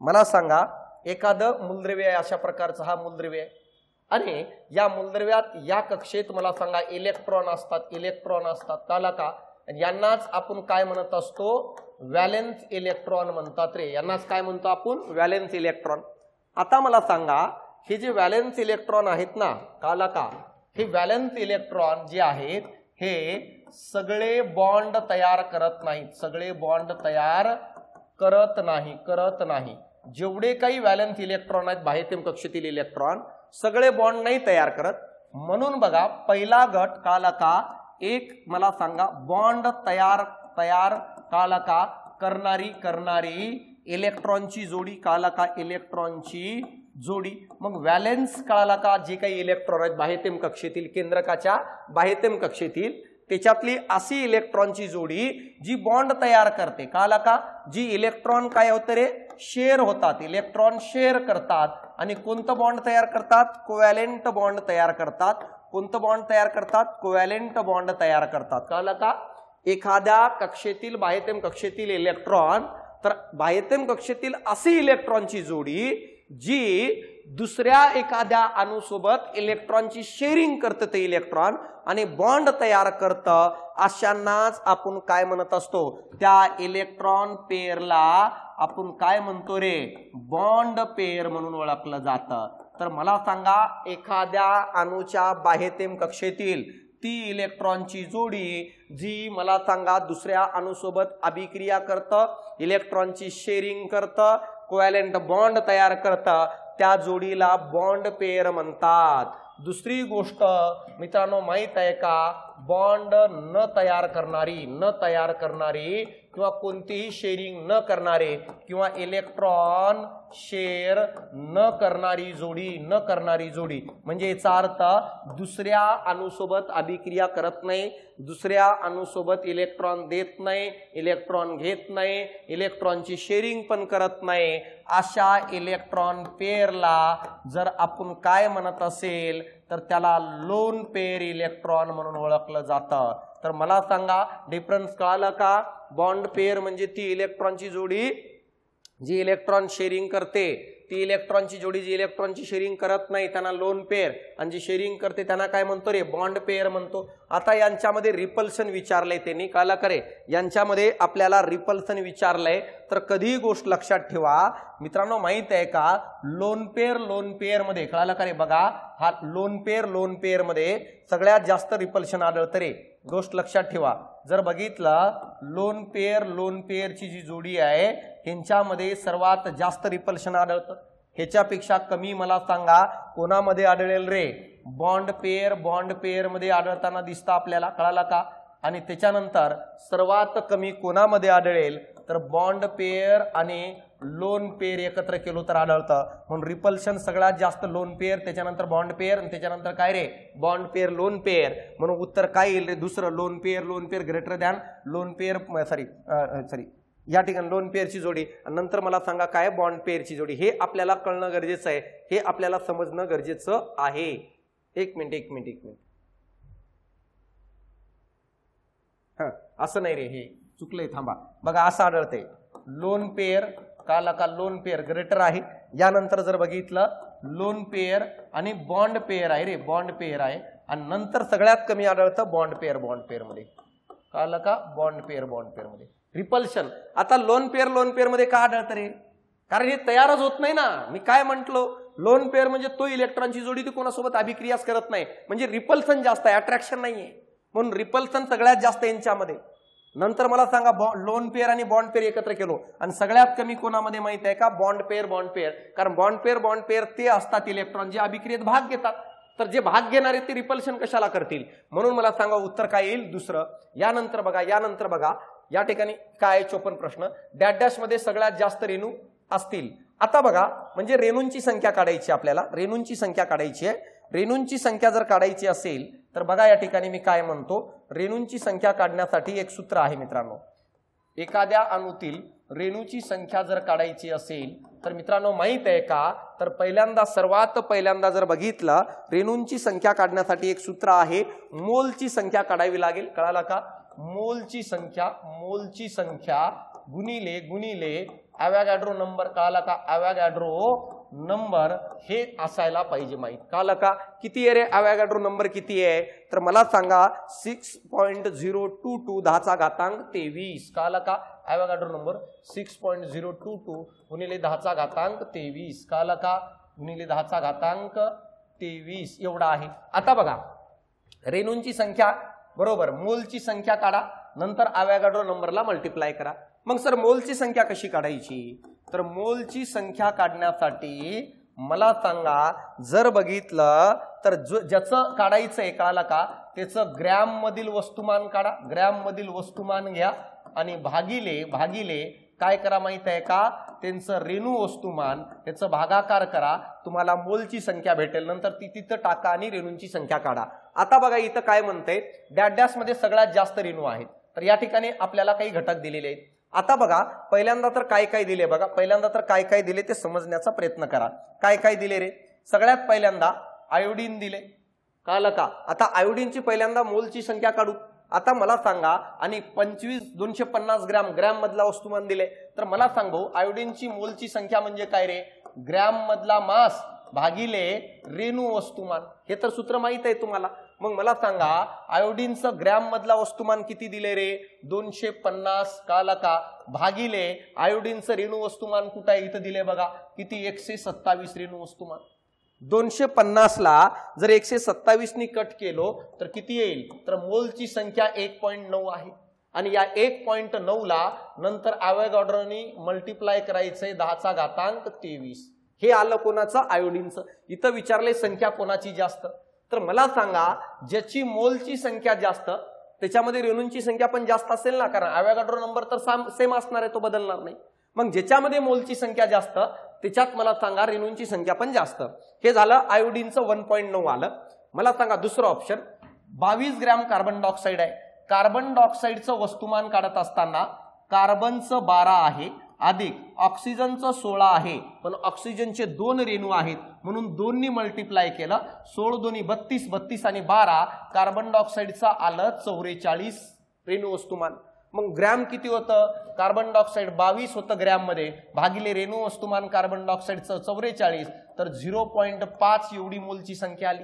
मला सांगा एखादं मूलद्रव्य आहे, अशा प्रकारचा हा मूलद्रव्य आहे. आणि या मूलद्रव्यात या कक्षेत मला सांगा इलेक्ट्रॉन असतात, कळलं का. यांनाच आपण काय म्हणत असतो, व्हॅलेन्स इलेक्ट्रॉन म्हणतात रे. यांनाच काय म्हणतो आपण, व्हॅलेन्स इलेक्ट्रॉन. आता मला सांगा हे जे व्हॅलेन्स इलेक्ट्रॉन आहेत ना, कळलं का, हे व्हॅलेन्स इलेक्ट्रॉन जे आहेत हे सगळे बॉन्ड तयार करत नाहीत, सगळे बॉन्ड तयार करत नाही. जेवढे काही व्हॅलेन्स इलेक्ट्रॉन आहेत बाह्यतम कक्षेतील इलेक्ट्रॉन सगळे बॉन्ड नाही तयार करत. म्हणून बघा पहिला गट कळलं का, एक मला सांगा बॉन्ड तयार कळलं का करणारी इलेक्ट्रॉनची जोडी, कळलं का, इलेक्ट्रॉनची जोडी. मग व्हॅलेन्स कळला का, जे काही इलेक्ट्रॉन आहेत बाह्यतम कक्षेतील केंद्रकाच्या बाह्यतम कक्षेतील त्याच्यातली अशी इलेक्ट्रॉनची जोडी जी बॉन्ड तयार करते, कळला का. जी इलेक्ट्रॉन काय होतं रे, शेअर होतात, इलेक्ट्रॉन शेअर करतात. आणि कोणतं बॉन्ड तयार करतात, कोव्हॅलेंट बॉन्ड तयार करतात. कोणतं बॉन्ड तयार करतात, कोव्हॅलेंट बॉन्ड तयार करतात, कळलं का. एखाद्या कक्षेतील बाह्यतम कक्षेतील इलेक्ट्रॉन, तर बाह्यतम कक्षेतील अशी इलेक्ट्रॉनची जोडी जी दुसऱ्या एखाद्या अणूसोबत इलेक्ट्रॉनची शेअरिंग करतं ते इलेक्ट्रॉन आणि बॉन्ड तयार करतं, अशांनाच आपण काय म्हणत असतो, त्या इलेक्ट्रॉन पेअरला आपण काय म्हणतो रे, बॉन्ड पेअर म्हणून ओळखलं जातं. तर मला सांगा एखाद्या अणूच्या बाह्यतम कक्षेतील ती इलेक्ट्रॉनची जोडी जी मला सांगा दुसऱ्या अणूसोबत अभिक्रिया करतं, इलेक्ट्रॉनची शेअरिंग करतं, कोव्हॅलेंट बॉन्ड तयार करतं, त्या जोडीला बॉन्ड पेअर म्हणतात. दुसरी गोष्ट मित्रांनो माहित आहे का, बॉन्ड न तयार करणारी किंवा कोणतीही शेअरिंग न करणारे किंवा इलेक्ट्रॉन शेअर न करणारी जोडी म्हणजे याचा अर्थ दुसऱ्या अणूसोबत अभिक्रिया करत नाही, दुसऱ्या अणूसोबत इलेक्ट्रॉन देत नाही, इलेक्ट्रॉन घेत नाही, इलेक्ट्रॉनची शेअरिंग पण करत नाही, अशा इलेक्ट्रॉन पेअरला जर आपण काय म्हणत असेल तर त्याला लोन पेअर इलेक्ट्रॉन म्हणून ओळखलं जातं. तर मला सांगा डिफरन्स कळाला का? बॉन्ड पेअर म्हणजे ती इलेक्ट्रॉनची जोडी जी इलेक्ट्रॉन शेअरिंग करते, ती इलेक्ट्रॉनची जोडी जी इलेक्ट्रॉनची शेअरिंग करत नाही त्यांना लोन पेअर, आणि जी शेअरिंग करते त्यांना काय म्हणतो रे? बॉन्ड पेअर म्हणतो. आता यांच्यामध्ये रिपल्शन विचारलंय त्यांनी, कळलं का रे? यांच्यामध्ये आपल्याला रिपल्शन विचारलंय. तर कधीही गोष्ट लक्षात ठेवा मित्रांनो, माहित आहे का लोन पेअर मध्ये, कळालं का रे? बघा हा लोन पेअर मध्ये सगळ्यात जास्त रिपल्शन आढळतं रे. गोष्ट लक्षात ठेवा, जर बघितलं लोन पेअरची जी जोडी आहे ह्यांच्यामध्ये सर्वात जास्त रिपल्शन आढळतं. ह्याच्यापेक्षा कमी मला सांगा कोणामध्ये आढळेल रे? बॉन्ड पेअर मध्ये आढळताना दिसतं आपल्याला, कळाला का? आणि त्याच्यानंतर सर्वात कमी कोणामध्ये आढळेल तर बॉन्ड पेअर आणि लोन पेअर एकत्र केलो तर आढळतं. म्हणून रिपल्शन सगळ्यात जास्त लोन पेअर, त्याच्यानंतर बॉन्ड पेअर, आणि त्याच्यानंतर काय रे? Bond pair lone pair. म्हणून उत्तर काय येईल रे? दुसरं lone pair greater than lone pair, sorry या ठिकाणी लोन पेअरची जोडी, आणि नंतर मला सांगा काय? बॉन्ड पेअरची जोडी. हे आपल्याला कळणं गरजेचं आहे, हे आपल्याला समजणं गरजेचं आहे. एक मिनिट हा असं नाही रे, हे चुकलंय, थांबा. बघा असं आढळतंय लोन पेअर, का लोन पेअर ग्रेटर आहे. यानंतर जर बघितलं लोन पेअर आणि बॉन्ड पेअर आहे रे, बॉन्ड पेअर आहे, आणि नंतर सगळ्यात कमी आढळतं बॉन्ड पेअर मध्ये, कळलं का? बॉन्ड पेअर मध्ये रिपल्शन. आता लोन पेअर मध्ये का आढळतं रे? कारण हे तयारच होत नाही ना. मी काय म्हंटलो? लोन पेअर म्हणजे तो इलेक्ट्रॉनची जोडी ती कोणासोबत अभिक्रियाच करत नाही, म्हणजे रिपल्सन जास्त आहे, अट्रॅक्शन नाहीये, म्हणून रिपल्सन सगळ्यात जास्त यांच्यामध्ये. नंतर मला सांगा लोन पेअर आणि बॉन्ड पेअर एकत्र केलो आणि सगळ्यात कमी कोणामध्ये माहित आहे का? Bond pair. कारण बॉन्ड पेअर ते असतात इलेक्ट्रॉन जे अभिक्रियेत भाग घेतात, तर जे भाग घेणारे ते रिपल्शन कशाला करतील? म्हणून मला सांगा उत्तर काय येईल? दुसरं. यानंतर बघा या ठिकाणी काय 54 प्रश्न, डॅश मध्ये सगळ्यात जास्त रेणू असतील. आता बघा म्हणजे रेणूंची संख्या काढायची आपल्याला, रेणूंची संख्या काढायची आहे. रेणूंची संख्या जर काढायची असेल तर बघा या ठिकाणी मी काय म्हणतो, रेणूंची संख्या काढण्यासाठी एक सूत्र आहे मित्रांनो. एखाद्या अणूतील रेणूची संख्या जर काढायची असेल तर मित्रांनो माहित आहे का? तर सर्वात पहिल्यांदा जर बघितलं रेणूंची संख्या काढण्यासाठी एक सूत्र आहे, मोलची संख्या काढावी लागेल, कळाला का? मोलची संख्या गुणिले ॲव्होगॅड्रो नंबर, कळाला का? ॲव्होगॅड्रो नंबर हे असायला पाहिजे माहित, कळालं का? किती आहे रे ॲव्होगॅड्रो नंबर? किती आहे तर मला सांगा 6.022 10⁻23, कळालं का? ॲव्होगॅड्रो नंबर 6.022 गुणिले 10⁻23, कळालं का? गुणिले 10⁻23 एवढा आहे. आता बघा रेणूंची संख्या बरोबर मोलची संख्या काढा, नंतर ॲव्होगॅड्रो नंबरला मल्टिप्लाय करा. मग सर मोलची संख्या कशी काढायची? तर मोलची संख्या काढण्यासाठी मला सांगा जर बघितलं तर ज्याचं काढायचंय, कळाला का? त्याचं ग्रॅम मधील वस्तुमान काढा, ग्रॅम मधील वस्तुमान घ्या आणि भागिले काय करा माहित आहे का? त्यांचं रेणू वस्तुमान त्याचं भागाकार करा, तुम्हाला मोलची संख्या भेटेल. नंतर ती तिथं टाका आणि रेणूंची संख्या काढा. आता बघा इथं काय म्हणते, डॅश मध्ये सगळ्यात जास्त रेणू आहेत, तर या ठिकाणी आपल्याला काही घटक दिलेले आहेत. आता बघा पहिल्यांदा तर काय दिले, बघा पहिल्यांदा तर काय दिले ते समजण्याचा प्रयत्न करा. काय दिले रे? सगळ्यात पहिल्यांदा आयोडीन दिले, कळलं का? आता आयोडीनची पहिल्यांदा मोलची संख्या काढू. आता मला सांगा आणि 250 ग्रॅम मधला वस्तुमान दिले, तर मला सांगू आयोडीनची मोलची संख्या म्हणजे काय रे? ग्रॅम मधला मास भागिले रेणू वस्तुमान, हे तर सूत्र माहित आहे तुम्हाला. मग मला सांगा आयोडीनचं ग्रॅम मधला वस्तुमान किती दिले रे? 250, कळालं का? भागिले आयोडीनचं रेणू वस्तुमान कुठे आहे? इथं दिले बघा, किती? 127 रेणू वस्तुमान. 250 ला जर 127 नी कट केलो तर किती येईल? तर मोलची संख्या 1.9 आहे, आणि या 1.9 ला नंतर ॲव्होगॅड्रोनी मल्टिप्लाय करायचंय 10⁻23. हे आलं कोणाचं? आयोडीनचं. इथं विचारले संख्या कोणाची जास्त, तर मला सांगा ज्याची मोलची संख्या जास्त त्याच्यामध्ये रेणूंची संख्या पण जास्त असेल ना, कारण अवोगाड्रो नंबर तर सेम असणार आहे, तो बदलणार नाही. मग ज्याच्यामध्ये मोलची संख्या जास्त त्याच्यात मला सांगा रेणूंची संख्या पण जास्त. हे झालं आयोडीनचं 1.9 आलं. मला सांगा दुसरं ऑप्शन 22 ग्रॅम कार्बन डायऑक्साईड आहे. कार्बन डायऑक्साईडचं वस्तुमान काढत असताना कार्बनचं 12 आहे अधिक ऑक्सिजनचं 16 आहे, पण ऑक्सिजनचे 2 रेणू आहेत म्हणून 2 नी मल्टिप्लाय केलं, 16 दोन्ही 32, 32 आणि 12 कार्बन डायऑक्साईडचं आलं 44 रेणू वस्तुमान. मग ग्रॅम किती होतं? कार्बन डायऑक्साईड 22 होतं ग्रॅम मध्ये, भागिले रेणू वस्तुमान कार्बन डायऑक्साईडचं 44, तर 0.5 एवढी मोलची संख्या आली.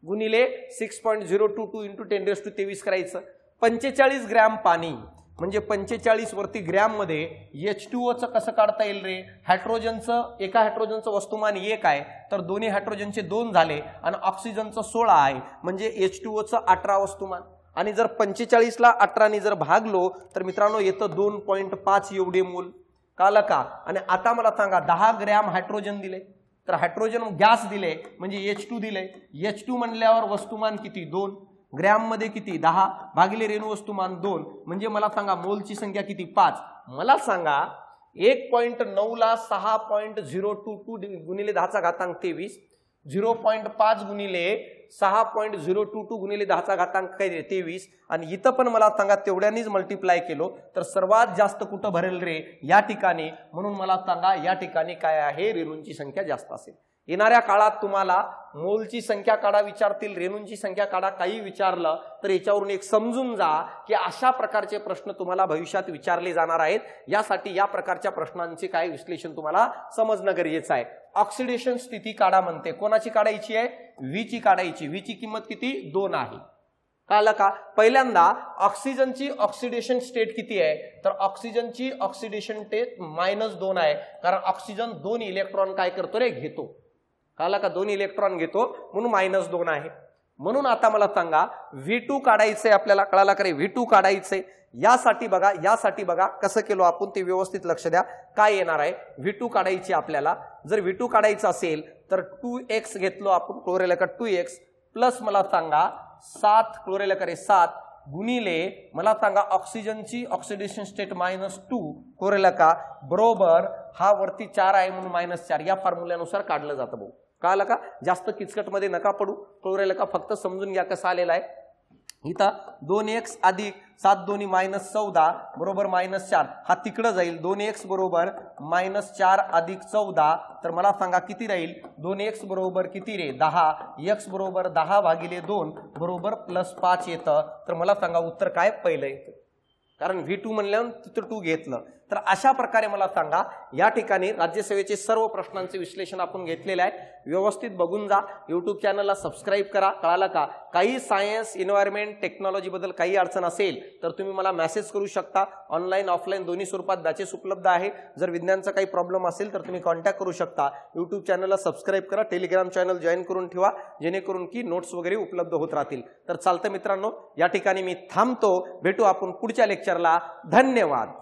गुणिले 6.022 × 1023 करायचं. 45 ग्रॅम पाणी म्हणजे 45 वरती ग्रॅम मध्ये H2O कसं काढता येईल रे? हायड्रोजनचं, एका हायड्रोजनचं वस्तुमान 1 आहे तर दोन्ही हायड्रोजनचे 2 झाले आणि ऑक्सिजनचं 16 आहे म्हणजे H2O 18 वस्तुमान. आणि जर 45 ला 18 ने जर भागलो तर मित्रांनो येतं 2.5 एवढे मोल. कळलं का? आणि आता मला सांगा 10 ग्रॅम हायड्रोजन दिले तर हायड्रोजन गॅस दिले म्हणजे H2 दिले. H2 म्हणल्यावर वस्तुमान किती? 2. ग्रॅम मध्ये किती? 10 भागिले रेणू वस्तुमान 2 म्हणजे मला सांगा मोलची संख्या किती? 5. मला सांगा 1.9 ला 6.022 गुणिले 10⁻23, 0.5 गुणिले 6.022 गुणिले 10⁻23 आणि इथं पण मला सांगा तेवढ्यानीच मल्टिप्लाय केलो तर सर्वात जास्त कुठं भरेल रे? या ठिकाणी. म्हणून मला सांगा या ठिकाणी काय आहे? रेणूंची संख्या जास्त असेल. येणाऱ्या काळात तुम्हाला मोलची संख्या काढा विचारतील, रेणूंची संख्या काढा, काही विचारलं तर याच्यावरून एक समजून जा की अशा प्रकारचे प्रश्न तुम्हाला भविष्यात विचारले जाणार आहेत. यासाठी या प्रकारच्या प्रश्नांचे काय विश्लेषण तुम्हाला समजणं गरजेचं आहे. ऑक्सिडेशन स्थिती काढा म्हणते. कोणाची काढायची आहे? व्ही ची काढायची. व्ही ची किंमत किती? 2 आहे. कळलं का? पहिल्यांदा ऑक्सिजनची ऑक्सिडेशन स्टेट किती आहे? तर ऑक्सिजनची ऑक्सिडेशन स्टेट -2 आहे, कारण ऑक्सिजन 2 इलेक्ट्रॉन काय करतो रे? घेतो. कळलं का? 2 इलेक्ट्रॉन घेतो म्हणून -2 आहे. म्हणून आता मला सांगा V2 काढायचंय आपल्याला. कळाला का रे? V2 काढायचंय. यासाठी बघा कसं केलो आपण ते व्यवस्थित लक्ष द्या. काय येणार आहे? V2 काढायची आपल्याला. जर V2 काढायचं असेल तर 2x घेतलो आपण, क्लोरेलेका 2x प्लस मला सांगा 7 क्लोरेलेका रे 7 गुणिले मला सांगा ऑक्सिजनची ऑक्सिडेशन स्टेट -2 क्लोरेलेका बरोबर हा वरती 4 आहे म्हणून -4. या फॉर्म्युल्यानुसार काढलं जातं भाऊ. कळलं का? जास्त किचकट मध्ये नका पडू. क्लोरेलेका फक्त समजून घ्या कसं आलेला आहे. इथं 2x अधिक 7 दोन्ही -14 बरोबर -4 हा तिकडं जाईल. 2x बरोबर -4 अधिक 14 तर मला सांगा किती राहील? 2x बरोबर किती रे? 10. x बरोबर 10 भागिले 2 बरोबर +5 येतं. तर मला सांगा उत्तर काय? पहिलं येतं, कारण V2 म्हणल्यावर तिथं 2 घेतलं. तर अशा प्रकारे मला सांगा या ठिकाणी राज्यसेवेचे सर्व प्रश्नांचे विश्लेषण आपण घेतलेले आहे. व्यवस्थित बघून जा. YouTube चॅनलला सबस्क्राईब करा. कळालं का? काही सायन्स, एन्व्हायरमेंट, टेक्नॉलॉजी बद्दल काही अडचण असेल तर तुम्ही मला मेसेज करू शकता. ऑनलाईन ऑफलाईन दोन्ही स्वरूपात बॅचेस उपलब्ध आहे. जर विज्ञानचा काही प्रॉब्लेम असेल तर तुम्ही कॉन्टॅक्ट करू शकता. YouTube चॅनलला सबस्क्राईब करा. टेलिग्राम चॅनल जॉईन करून ठेवा जेणेकरून की नोट्स वगैरे उपलब्ध होत राहतील. तर चालतं मित्रांनो, या ठिकाणी मी थांबतो. भेटू आपण पुढच्या लेक्चरला. धन्यवाद.